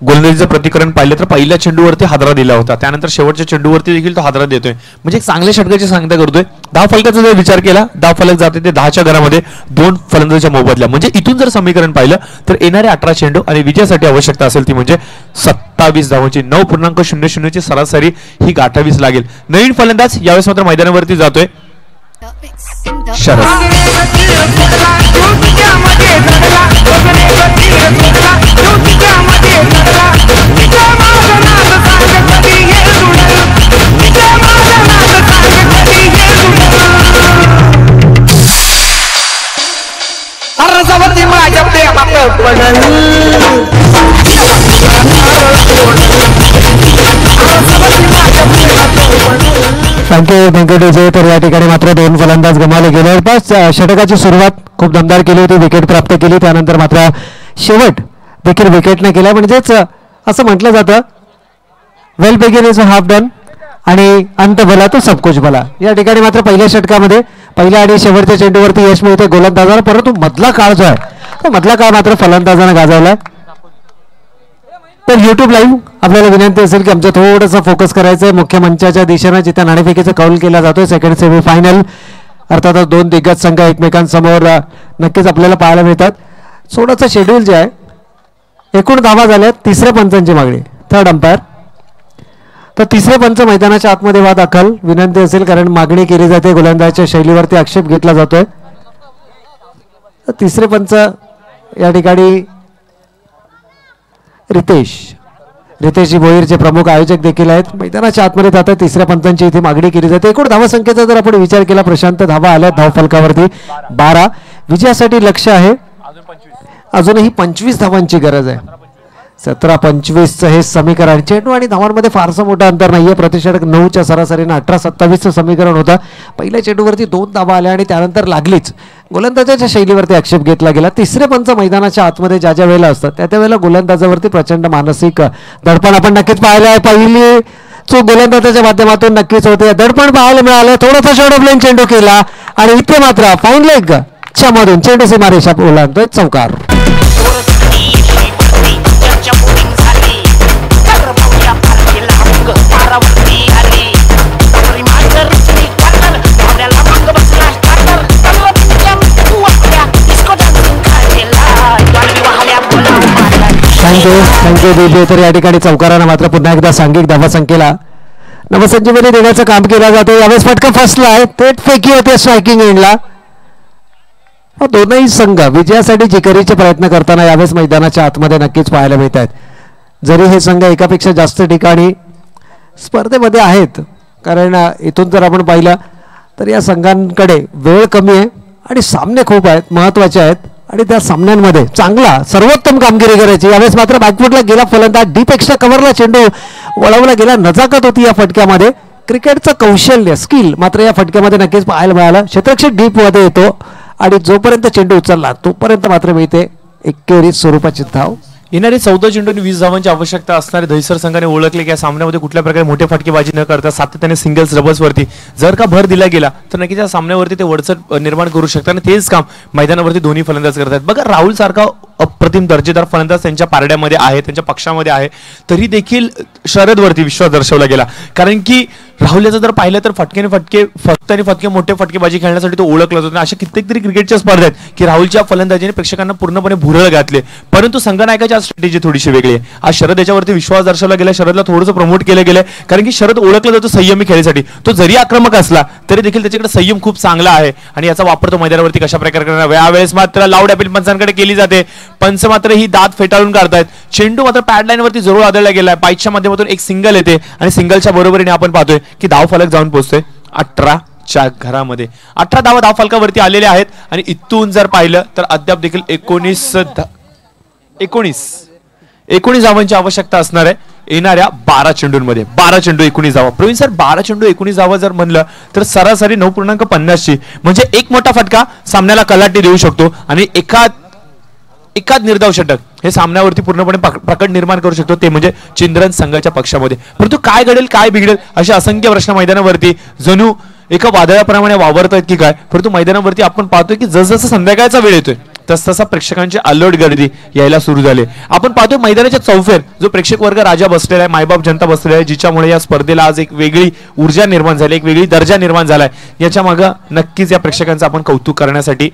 गोलंदाजीचं प्रतिकरण पाहिलं तर पहिल्या चेंडूवरती हादरा दिला होता, त्यानंतर शेवटच्या चेंडूवरती देखील तो हादरा देतोय. म्हणजे एक चांगल्या षटकाची सांगता करतोय. 10 फलकाचा जर विचार केला 10 फलक जाते ते 10च्या घरामध्ये 2 फलंदाजाच्या मोबदला. म्हणजे इथून जर समीकरण पाहिलं तर येणारे 18 चेंडू आणि विजयासाठी आवश्यकता असेल ती म्हणजे 27 धावांची 9.00 ची सरासरी ही गाठावीच लागेल. नवीन फलंदाज यावेळेस मात्र मैदानावरती जातोय शरद. अर्जावरती माझ्या प्रेमात पडल थँक्यू डीजे. तर या ठिकाणी मात्र 2 फलंदाज गमावले गेले. बस षटकाची सुरुवात खूप दमदार केली होती, विकेट प्राप्त केली, त्यानंतर मात्र शेवट देखील विकेटने केला. म्हणजेच असं म्हटलं जातं वेल बिगिन इज हाफ डन आणि अंत भला तो सब कुछ भला. या ठिकाणी मात्र पहिल्या षटकामध्ये पहिल्या आणि शेवटच्या चेंडूवरती यश मिळते गोलंदाजाला, परंतु मधला काळ जो आहे तो मधला काळ मात्र फलंदाजानं गाजवला. तर युट्यूब लाईव्ह आपल्याला विनंती असेल की आमचं थोडंसं फोकस करायचं आहे मुख्य मंचाच्या दिशेनं जिथे नाणेफेकीचा कौल केला जातोय. सेकंड सेमीफायनल अर्थातच 2 दिग्गज संघ एकमेकांसमोर नक्कीच आपल्याला पाहायला मिळतात. थोडंसं शेड्यूल जे आहे एकूण धावा झाल्यात. तिसऱ्या पंचांची मागणी थर्ड अंपायर. तर तिसरे पंच मैदानाच्या आतमध्ये व्हा दाखल विनंती असेल कारण मागणी केली जाते, गोलंदाजाच्या शैलीवरती आक्षेप घेतला जातोय. तर तिसरे पंच या ठिकाणी रितेशजी भोईरचे प्रमुख आयोजक देखील आहेत. मैदानाच्या आतमध्ये जातात. तिसऱ्या पंचांची इथे मागणी केली जाते. एकूण धावा संख्येचा जर आपण विचार केला प्रशांत धावा आल्या धाव फलकावरती 12. विजयासाठी लक्ष आहे अजूनही 25 धावांची गरज आहे. 17-25 हे समीकरण. चेंडू आणि धावांमध्ये फारसं मोठं अंतर नाहीये. प्रतिषेधक 9च्या सरासरीनं 18-27 समीकरण होतं. पहिल्या चेंडूवरती 2 धावा आल्या आणि त्यानंतर लागलीच गोलंदाजाच्या शैलीवरती आक्षेप घेतला गेला. तिसरे पंच मैदानाच्या आतमध्ये ज्या ज्या वेळेला असतात त्या वेळेला गोलंदाजावरती प्रचंड मानसिक दडपण आपण नक्कीच पाहिलं आहे. पहिली चूक गोलंदाजाच्या माध्यमातून नक्कीच होते. दडपण पाहायला मिळालं. थोडासा शॉर्ट ऑफ लाईन चेंडू केला आणि इथे मात्र फाईन लेग च्या मधून चेंडू सीमारेषा ओलांडतोय चौकार. थँक्यू दीपे. तर या ठिकाणी चौकारानं मात्र पुन्हा एकदा सांघिक धावा संख्येला नवसंजीवनी देण्याचं काम केलं जातं. यावेळेस फटका फसला आहे. थेट फेकी होते स्ट्रायकिंग एंडला. दोनही संघ विजयासाठी जिकरीचे प्रयत्न करताना यावेळेस मैदानाच्या आतमध्ये नक्कीच पाहायला मिळत आहेत. जरी हे संघ एकापेक्षा जास्त ठिकाणी स्पर्धेमध्ये आहेत कारण इथून जर आपण पाहिलं तर या संघांकडे वेळ कमी आहे आणि सामने खूप आहेत महत्त्वाचे आहेत आणि त्या सामन्यांमध्ये चांगला सर्वोत्तम कामगिरी करायची. यावेळेस मात्र बॅकफुटला गेला फलंदाज डीपेक्षा कव्हरला चेंडू वळवला गेला. नजाकत होती या फटक्यामध्ये. क्रिकेटचं कौशल्य स्किल मात्र या फटक्यामध्ये नक्कीच पाहायला मिळालं. क्षेत्ररक्षक डीप मध्ये येतो आणि जोपर्यंत चेंडू उचलला तोपर्यंत मात्र मिळते एकेरी स्वरूपाची धाव. येणारे 14 चेंडू आणि 20 धावांची आवश्यकता असणारे दहिसर संघाने ओळखले की या सामन्यामध्ये कुठल्या प्रकारे मोठे फटकेबाजी न करता सातत्याने सिंगल्स डबल्सवरती जर का भर दिला गेला तर नक्कीच या सामन्यावरती ते वडचट निर्माण करू शकतात आणि तेच काम मैदानावरती दोन्ही फलंदाज करतात. बघा राहुल सारखा अप्रतिम दर्जेदार फलंदाज त्यांच्या पारड्यामध्ये आहे, त्यांच्या पक्षामध्ये आहे, तरी देखील शरदवरती विश्वास दर्शवला गेला. कारण की राहुल याचं जर पाहिलं तर फटके आणि फटके मोठे फटकेबाजी खेळण्यासाठी तो ओळखला जातो. अशा कित्येक तरी क्रिकेटच्या स्पर्धा आहेत की राहुलच्या फलंदाजीने प्रेक्षकांना पूर्णपणे भुरळ घातले. परंतु संघनायकाची आज स्ट्रॅटेजी थोडीशी वेगळी आहे. आज शरद याच्यावरती विश्वास दर्शवला गेला, शरदला थोडंसं प्रमोट केलं गेलं, कारण की शरद ओळखला जातो संयमी खेळीसाठी. तो जरी आक्रमक असला तरी देखील त्याच्याकडे संयम खूप चांगला आहे आणि याचा वापर तो मैदानावरती कशा प्रकारे करणार. यावेळेस मात्र लाऊड अपील पंचांकडे केली जाते. पंच मात्र ही दात फेटाळून काढतायत. चेंडू मात्र पॅडलाईन वरती जरूर आदळला गेलाय. पाईच्या माध्यमातून एक सिंगल येते आणि सिंगलच्या बरोबरीने आपण पाहतोय की धाव फलक जाऊन पोहोचतोय 18च्या घरामध्ये. 18 धावा धाव फलकावरती आलेल्या आहेत आणि इथून जर पाहिलं तर अद्याप देखील 19 धावांची आवश्यकता असणार आहे येणाऱ्या 12 चेंडूंमध्ये. 12 चेंडू 19 धावा. प्रवीण सर, 12 चेंडू 19 धावा जर म्हणलं तर सरासरी 9.50 म्हणजे एक मोठा फटका सामन्याला कलाटी देऊ शकतो आणि एकाच निर्धाव षटक हे सामन्यावरती पूर्णपणे प्रकट निर्माण करू शकतो, ते म्हणजे चिंद्रन संघाच्या पक्षामध्ये. परंतु काय घडेल काय बिघडेल अशा असंख्य प्रश्न मैदानावरती जणू एका वादळाप्रमाणे वावरत आहेत की काय. परंतु मैदानावरती आपण पाहतोय की जसजसं संध्याकाळचा वेळ येतोय तसतसा प्रेक्षकांची अलर्ट गर्दी यायला सुरू झाली. आपण पाहतोय मैदानाच्या चौफेर जो प्रेक्षक वर्ग राजा बसलेला आहे, मायबाप जनता बसलेला आहे, जिच्यामुळे या स्पर्धेला आज एक वेगळी ऊर्जा निर्माण झाली, एक वेगळी दर्जा निर्माण झालाय. याच्या मागं नक्कीच या प्रेक्षकांचं आपण कौतुक करण्यासाठी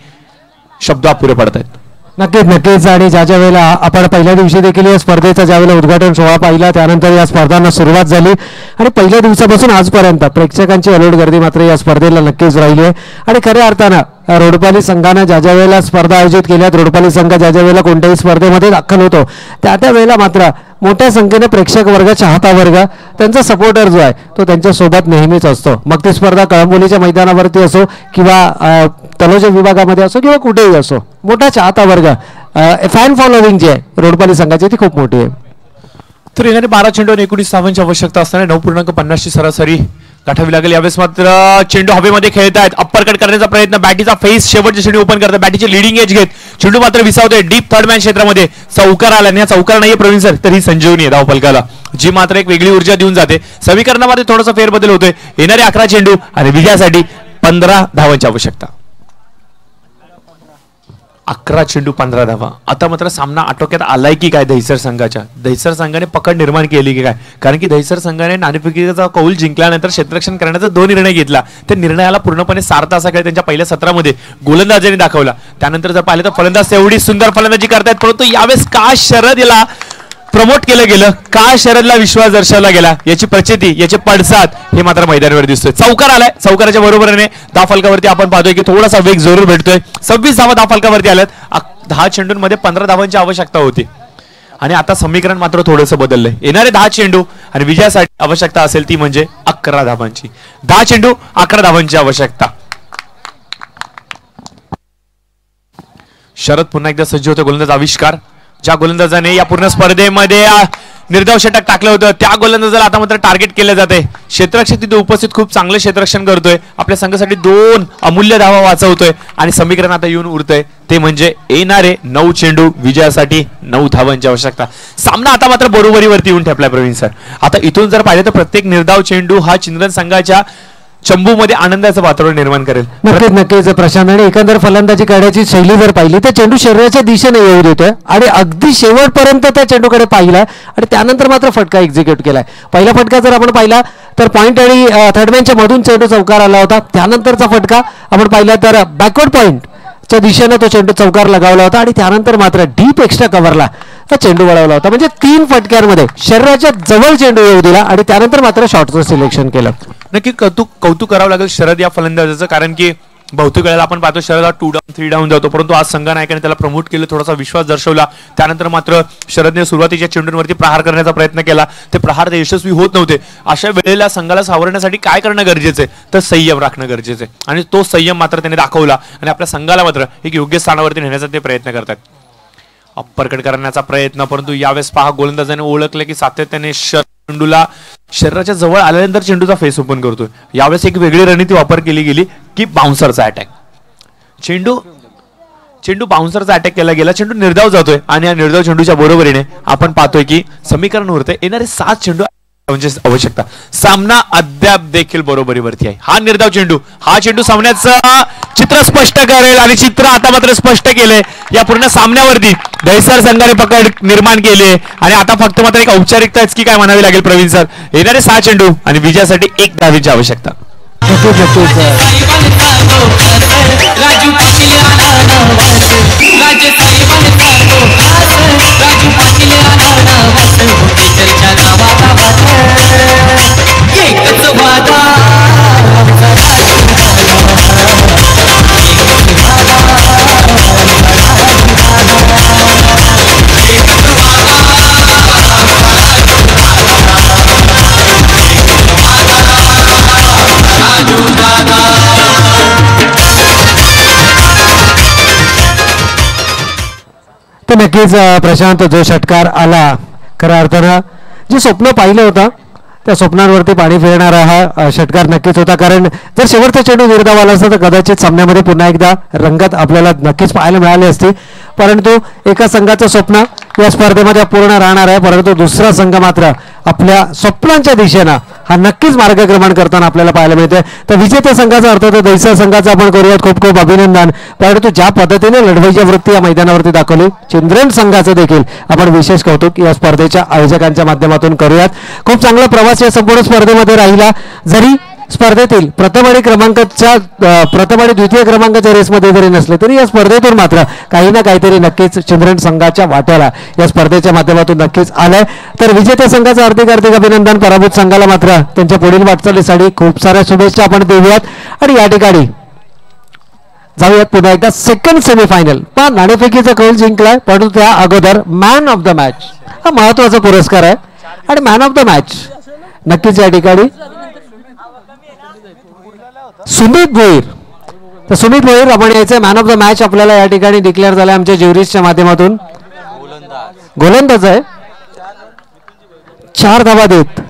शब्द अपुरे पडत आहेत. नक्कीच. आणि ज्या वेळेला आपण पहिल्या दिवशी देखील या स्पर्धेचा ज्यावेळेला उद्घाटन सोहळा पाहिला त्यानंतर या स्पर्धांना सुरुवात झाली आणि पहिल्या दिवसापासून आजपर्यंत प्रेक्षकांची अलर्ट गर्दी मात्र या स्पर्धेला नक्कीच राहिली आहे. आणि खऱ्या अर्थानं रोडपाली संघानं ज्या वेळेला स्पर्धा आयोजित केल्यात, रोडपाली संघ ज्या वेळेला कोणत्याही स्पर्धेमध्ये दाखल होतो त्या वेळेला मात्र मोठ्या संख्येने प्रेक्षक वर्ग, चाहता वर्ग, त्यांचा सपोर्टर जो आहे तो त्यांच्या सोबत नेहमीच असतो. मग ती स्पर्धा कळंबोलीच्या मैदानावरती असो किंवा तलोजा विभागामध्ये असो किंवा कुठेही असो, मोठा चाहता वर्ग, फॅन फॉलोविंग जी आहे रोडपाली संघाची ती खूप मोठी आहे. तर येणारे 12 चेंडू 19 धावांची आवश्यकता असताना 9.50 सरासरी गाठावी लागेल. यावेळेस मात्र चेंडू हवेमध्ये खेळतायत. अप्पर कट करण्याचा प्रयत्न, बॅटीचा फेस शेवटचे चेंडू ओपन करतात, बॅटीचे लिडिंग एज घेत चेंडू मात्र विसावतोय डीप थर्ड मॅन क्षेत्रामध्ये. चौकार आला आणि चौकार नाहीये प्रवीण सर, तर ही संजीवनी आहे धावफलकाला, जी मात्र एक वेगळी ऊर्जा देऊन जाते. समीकरणामध्ये थोडासा फेरबदल होतोय. येणारे 11 चेंडू आणि विजयासाठी 15 धावांची आवश्यकता. 11 चेंडू 15 धावा. आता मात्र सामना आटोक्यात आलाय की काय दहिसर संघाच्या? दहिसर संघाने पकड निर्माण केली की काय? कारण की दहिसर संघाने नाणेफेकीचा कौल जिंकल्यानंतर क्षेत्ररक्षण करण्याचा 2 निर्णय घेतला. त्या निर्णयाला पूर्णपणे सार्थ असा खेळ त्यांच्या पहिल्या सत्रामध्ये गोलंदाजाने दाखवला. त्यानंतर जर पाहिलं तर फलंदाज एवढी सुंदर फलंदाजी करतायत, परंतु यावेळेस का शरद याला प्रमोट केलं गेलं, का शरदला विश्वास दर्शवला गेला याची प्रचिती, याचे पडसाद हे मात्र मैदानावर दिसतोय. चौकार आलाय, चौकाराच्या बरोबरीने धावफलकावरती आपण पाहतोय की थोडासा वेग जरूर भेटतोय. 26 धावा धावफलकावरती आल्यात. 10 चेंडूंमध्ये 15 धावांची आवश्यकता होती आणि आता समीकरण मात्र थोडंसं बदललंय. येणारे 10 चेंडू आणि विजयासाठी आवश्यकता असेल ती म्हणजे 11 धावांची. 10 चेंडू 11 धावांची आवश्यकता. शरद पुन्हा एकदा सज्ज होते. गोलंदाज आविष्कार, ज्या गोलंदाजाने या पूर्ण स्पर्धेमध्ये निर्धाव षटक टाकलं होतं त्या गोलंदाजाला आता मात्र टार्गेट केलं जाते. क्षेत्ररक्षक तिथे उपस्थित खूप चांगलं क्षेत्ररक्षण करतोय, आपल्या संघासाठी 2 अमूल्य धावा वाचवतोय आणि समीकरण आता येऊन उरतंय ते म्हणजे येणारे 9 चेंडू विजयासाठी 9 धावांची आवश्यकता. सामना आता मात्र बरोबरीवरती येऊन ठेपलाय प्रवीण सर. आता इथून जर पाहिलं तर प्रत्येक निर्धाव चेंडू हा चिंद्रन संघाच्या चंबूमध्ये आनंदाचं वातावरण निर्माण करेल. नक्कीच प्रशांत. आणि एकंदर फलंदाजी करण्याची शैली जर पाहिली तर चेंडू शरीराच्या दिशेने येऊ देतोय आणि अगदी शेवटपर्यंत त्या चेंडूकडे पाहिला आणि त्यानंतर मात्र फटका एक्झिक्यूट केलाय. पहिला फटका जर आपण पाहिला तर पॉईंट आणि थर्डमॅनच्या मधून चेंडू चौकार आला होता. त्यानंतरचा फटका आपण पाहिला तर बॅकवर्ड पॉईंट च्या दिशेने तो चेंडू चौकार लगावला होता आणि त्यानंतर मात्र डीप एक्स्ट्रा कव्हरला तो चेंडू वळवला होता. म्हणजे 3 फटक्यांमध्ये शरीराच्या जवळ चेंडू येऊ दिला आणि त्यानंतर मात्र शॉटचं सिलेक्शन केलं. नक्की कौतुक करावं लागेल शरद या फलंदाजाचं, कारण की बहुतेक वेळेला आपण पाहतो शरदला 2 डाऊन 3 डाऊन जातो, परंतु आज संघनायकाने त्याला प्रमोट केलं, थोडासा विश्वास दर्शवला. त्यानंतर मात्र शरदने सुरुवातीच्या चेंडूंवरती प्रहार करण्याचा प्रयत्न केला, ते प्रहार ते यशस्वी होत नव्हते. अशा वेळेला संघाला सावरण्यासाठी काय करणं गरजेचं आहे तर संयम राखणं गरजेचं आहे आणि तो संयम मात्र त्याने दाखवला आणि आपल्या संघाला मात्र एक योग्य स्थानावरती नेण्याचा ते प्रयत्न करतात. अप्परकट करण्याचा प्रयत्न, परंतु यावेळेस पहा गोलंदाजाने ओळखलं की सातत्याने चेंडूला शरीराच्या जवळ आल्यानंतर चेंडूचा फेस ओपन करतोय. यावेळेस एक वेगळी रणनीती वापर केली गेली की बाउन्सरचा अटॅक. चेंडू बाउन्सरचा अटॅक केला गेला, चेंडू निर्धाव जातोय आणि या निर्धाव चेंडूच्या बरोबरीने आपण पाहतोय की समीकरण उरतंय येणारे 7 चेंडू म्हणजे आवश्यकता. सामना अद्याप देखील बरोबरीवरती आहे. हा निर्धाव चेंडू, हा चेंडू सामन्याचा चित्र स्पष्ट करेल आणि चित्र आता मात्र स्पष्ट केले या पूर्ण सामन्यावरती दहिसर संघाने पकड निर्माण केले आणि आता फक्त मात्र एक औपचारिकताच की काय म्हणावी लागेल प्रवीण सर. येणारे 6 चेंडू आणि विजयासाठी 1 धावेची आवश्यकता. नक्कीच नक्कीच राजू पाटील आला नावास राजे साहेबांचा तो खास राजू पाटील आला नावास चर्चा गावागावात एकच वादा आमचा राजू तर नक्कीच प्रशांत जो षटकार आला खऱ्या अर्थानं जे स्वप्न पाहिलं होतं त्या स्वप्नांवरती पाणी फिरणारा हा षटकार नक्कीच होता. कारण जर शेवटचा चेंडू विरोधात आला असता तर कदाचित सामन्यामध्ये पुन्हा एकदा रंगत आपल्याला नक्कीच पाहायला मिळाली असती. परंतु एका संघाचं स्वप्न या स्पर्धेमध्ये पूर्ण राहणार आहे, परंतु दुसरा संघ मात्र आपल्या स्वप्नांच्या दिशेनं हा नक्कीच मार्गक्रमण करताना आपल्याला पाहायला मिळते. तर विजेत्या संघाचा अर्थ तर दहिसर संघाचा आपण करूयात खूप खूप अभिनंदन. परंतु ज्या पद्धतीने लढवाईची वृत्ती या मैदानावरती दाखवली चिल्ड्रन संघाचं देखील आपण विशेष कौतुक या स्पर्धेच्या आयोजकांच्या माध्यमातून करूयात. खूप चांगला प्रवास या संपूर्ण स्पर्धेमध्ये राहिला. जरी स्पर्धेतील प्रथम आणि द्वितीय क्रमांकाच्या रेसमध्ये जरी नसले तरी या स्पर्धेतून मात्र काही ना काहीतरी नक्कीच चिल्ड्रन संघाच्या वाट्याला या स्पर्धेच्या माध्यमातून नक्कीच आलंय. तर विजेत्या संघाचं हार्दिक हार्दिक अभिनंदन. पराभूत संघाला मात्र त्यांच्या पुढील वाटचालीसाठी खूप साऱ्या शुभेच्छा आपण देऊयात. आणि या ठिकाणी जाऊयात पुन्हा एकदा सेकंड सेमीफायनल. पण नाणेफेकीचा कौल जिंकलाय, परंतु त्या अगोदर मॅन ऑफ द मॅच हा महत्वाचा पुरस्कार आहे. आणि मॅन ऑफ द मॅच नक्कीच या ठिकाणी सुमित भोईर. तर सुमित भोईर आपण यायचं मॅन ऑफ द मॅच आपल्याला या ठिकाणी डिक्लेअर झालं आमच्या ज्युरीजच्या माध्यमातून. गोलंदाज आहे, 4 धावा देत.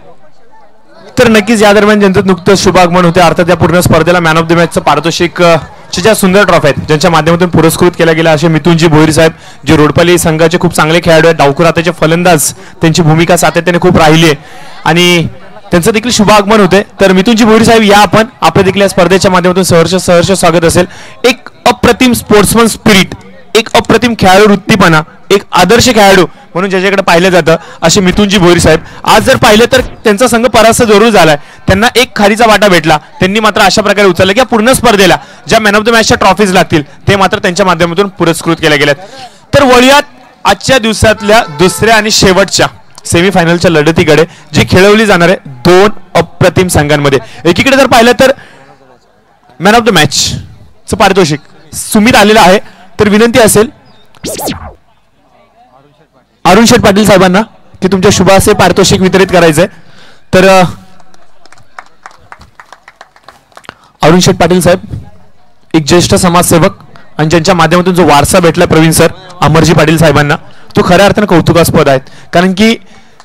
तर नक्कीच या दरम्यान ज्यांचं नुकतंच शुभागमन होते अर्थात या पूर्ण स्पर्धेला मॅन ऑफ द मॅचचं पारितोषिक ज्या सुंदर ट्रॉफी आहेत ज्यांच्या माध्यमातून पुरस्कृत केला गेला असे मिथुनजी भोईर साहेब जे रोडपाली संघाचे खूप चांगले खेळाडू आहेत. डावखुर हाताचे फलंदाज त्यांची भूमिका सातत्याने खूप राहिली आहे आणि त्यांचं देखील शुभ आगमन होते. तर मिथुनजी भोईर साहेब या आपण आपल्या देखील या स्पर्धेच्या माध्यमातून सहर्ष स्वागत असेल. एक अप्रतिम स्पोर्ट्समन स्पिरिट, एक अप्रतिम खेळाडू वृत्तीपणा, एक आदर्श खेळाडू म्हणून ज्याच्याकडे पाहिलं जातं असे मिथुनजी भोईर साहेब. आज जर पाहिलं तर त्यांचा संघ परास्त जरूर झालाय, त्यांना एक खारीचा वाटा भेटला. त्यांनी मात्र अशा प्रकारे उचललं की पूर्ण स्पर्धेला ज्या मॅन ऑफ द मॅचच्या ट्रॉफीज लागतील ते मात्र त्यांच्या माध्यमातून पुरस्कृत केल्या गेल्यात. तर वळूयात आजच्या दिवसातल्या दुसऱ्या आणि शेवटच्या सेमीफायनलच्या लढतीकडे जी खेळवली जाणार आहे 2 अप्रतिम संघांमध्ये. एकीकडे जर पाहिलं तर मॅन ऑफ द मॅचचं पारितोषिक सुमित आलेलं आहे. तर विनंती असेल अरुण शेठ पाटील साहेबांना की तुमच्या शुभाशय पारितोषिक वितरित करायचंय. तर अरुण शेठ पाटील साहेब एक ज्येष्ठ समाजसेवक आणि ज्यांच्या माध्यमातून जो वारसा भेटला प्रवीण सर अमरजी पाटील साहेबांना तो खऱ्या अर्थानं कौतुकास्पद आहेत. कारण की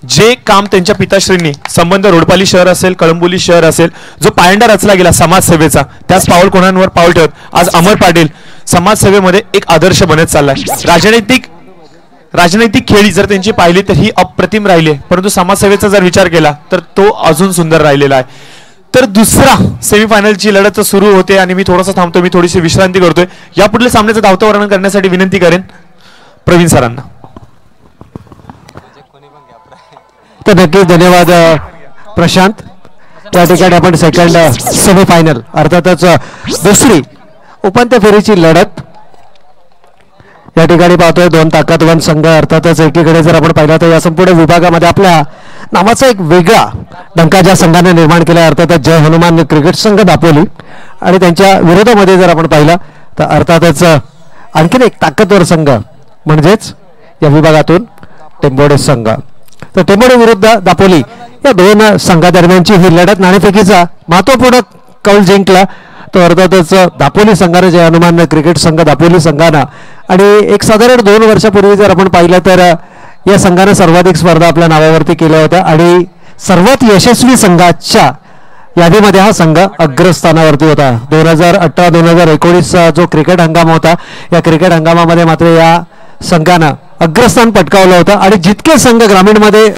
जे काम त्यांच्या पिताश्रींनी संबंध रोडपाली शहर असेल कळंबोली शहर असेल जो पायंडा रचला गेला समाजसेवेचा त्याच पाऊल कोणांवर पाऊल ठेवत आज अमर पाटील समाजसेवेमध्ये एक आदर्श बनत चाललाय. राजनैतिक खेळी जर त्यांची पाहिली तर ही अप्रतिम राहिली, परंतु समाजसेवेचा जर विचार केला तर तो अजून सुंदर राहिलेला आहे. तर दुसरा सेमीफायनलची लढत सुरू होते आणि मी थोडासा थांबतो, मी थोडीशी विश्रांती करतोय. या पुढील सामन्याचं धावतं वर्णन करण्यासाठी विनंती करेन प्रवीण सरांना. तर नक्कीच धन्यवाद प्रशांत. त्या ठिकाणी आपण सेकंड सेमीफायनल अर्थातच दुसरी उपांत्य फेरीची लढत या ठिकाणी पाहतोय. 2 ताकदवान संघ अर्थातच एकीकडे जर आपण पाहिलं तर या संपूर्ण विभागामध्ये आपल्या नावाचा एक वेगळा डंका ज्या संघाने निर्माण केला अर्थातच जय हनुमान क्रिकेट संघ दापोली आणि त्यांच्या विरोधामध्ये जर आपण पाहिलं तर अर्थातच आणखीन एक ताकदवर संघ म्हणजेच या विभागातून टेंबोडे संघ. तर टेंबोडे विरुद्ध दापोली या 2 संघादरम्यानची ही लढत नाणेफेकीचा महत्वपूर्ण कौल जिंकला तो अर्थातच दापोली संघाने जय हनुमान क्रिकेट संघ दापोली संघानं. आणि एक साधारण 2 वर्षापूर्वी जर आपण पाहिलं तर या संघाने सर्वाधिक स्पर्धा आपल्या नावावरती केल्या होत्या आणि सर्वात यशस्वी संघाच्या यादीमध्ये हा संघ अग्रस्थानावरती होता. 2018-2019 जो क्रिकेट हंगाम होता या क्रिकेट हंगामामध्ये मात्र या संघानं अग्रस्थान पटकावलं होतं. आणि जितके संघ ग्रामीणमध्ये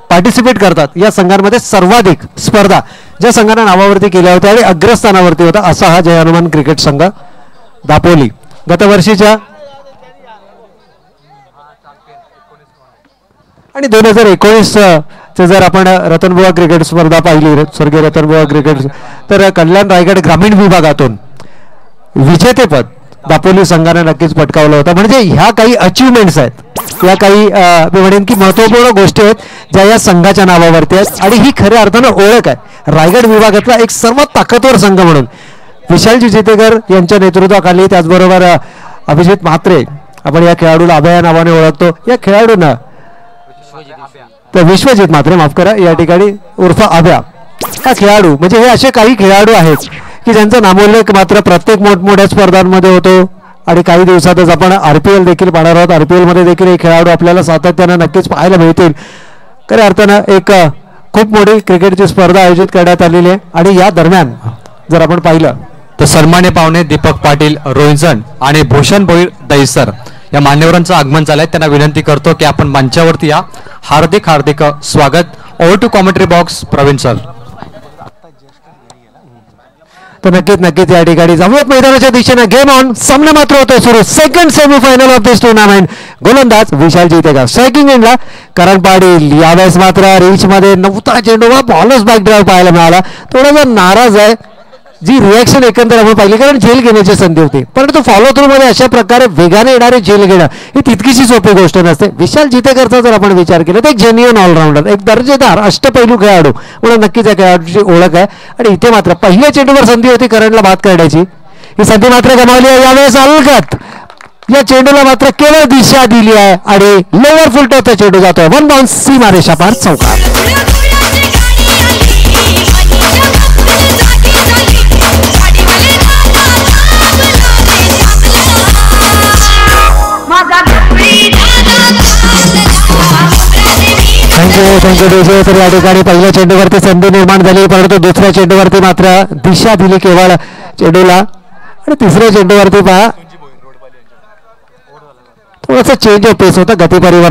पार्टिसिपेट करतात या संघांमध्ये सर्वाधिक स्पर्धा ज्या संघाने नावावरती केल्या होत्या आणि अग्रस्थानावरती होता असा हा जय हनुमान क्रिकेट संघ दापोली. गतवर्षीच्या आणि 2019 चे जर आपण रतनबुवा क्रिकेट स्पर्धा पाहिली, स्वर्गीय रतनबुवा क्रिकेट, तर कल्याण रायगड ग्रामीण विभागातून विजेतेपद दापोली संघाने नक्कीच पटकावलं होतं. म्हणजे ह्या काही अचिव्हमेंट्स आहेत, या काही मी म्हणेन की महत्त्वपूर्ण गोष्टी आहेत ज्या या संघाच्या नावावरती आहेत आणि ही खऱ्या अर्थानं ओळख आहे रायगड विभागातला एक सर्वात ताकदवर संघ म्हणून. विशालजी जितेकर यांच्या नेतृत्वाखाली, त्याचबरोबर अभिजित म्हात्रे, आपण या खेळाडूला अभय या नावाने ओळखतो, या खेळाडूंना तर विश्वजित म्हात्रे माफ करा या ठिकाणी उर्फ अभ्या, हा खेळाडू म्हणजे हे असे काही खेळाडू आहेत की ज्यांचा नामोल्लेख मात्र प्रत्येक मोठमोठ्या स्पर्धांमध्ये होतो. आणि काही दिवसातच आपण RPL देखील पाहणार आहोत. RPL मध्ये देखील हे खेळाडू आपल्याला सातत्यानं नक्कीच पाहायला मिळतील. खऱ्या अर्थानं एक खूप मोठी क्रिकेटची स्पर्धा आयोजित करण्यात आलेली आहे. आणि या दरम्यान जर आपण पाहिलं तर सन्मान्य पाहुणे दीपक पाटील रोहिजन आणि भूषण भोईर दहिसर या मान्यवरांचं आगमन झालंय. त्यांना विनंती करतो की आपण मंचावरती या. हार्दिक हार्दिक स्वागत. Over to commentary box Pravin sir. तर नक्कीच या ठिकाणी जाऊयात मैदानाच्या दिशेने. Game on. सामना मात्र होतोय सुरू. Second semifinal of this tournament. गोलंदाज विशाल जितेकर. स्ट्रायकिंग एंडला करण पाटील. यावेळेस मात्र रीच मध्ये नव्हता चेंडू, बॉलच बॅक ड्राईव्ह पाहायला मिळाला. थोडासा नाराज आहे. जी रिॲक्शन एकंदर आपण पाहिली, कारण झेल घेण्याची संधी होती, परंतु फॉलो थ्रू मध्ये अशा प्रकारे वेगाने येणारे झेल घेणं ही तितकीशी सोपी गोष्ट नसते. विशाल जितेकरचा जर आपण विचार केला तर एक जेन्युइन ऑलराऊंडर, एक दर्जेदार अष्टपैलू खेळाडू म्हणून नक्कीच या खेळाडूची ओळख आहे. आणि इथे मात्र पहिल्या चेंडूवर संधी होती करणला बाद करण्याची, ही संधी मात्र गमावली आहे. यावेळेस अलगत या चेंडूला मात्र केवळ दिशा दिली आहे आणि लोअर फुल टॉपचा चेंडू जातोय. 1 बाउन्स सीमा रेषा पार चौकार. थँक्यू. तर या ठिकाणी पहिल्या चेंडूवरती संधी निर्माण झाली, परंतु दुसऱ्या चेंडूवरती मात्र दिशा दिली केवळ चेंडूला. आणि तिसऱ्या चेंडूवरती पहा थोडासा चेंज ऑफ पेस होता, गती परिवर्तन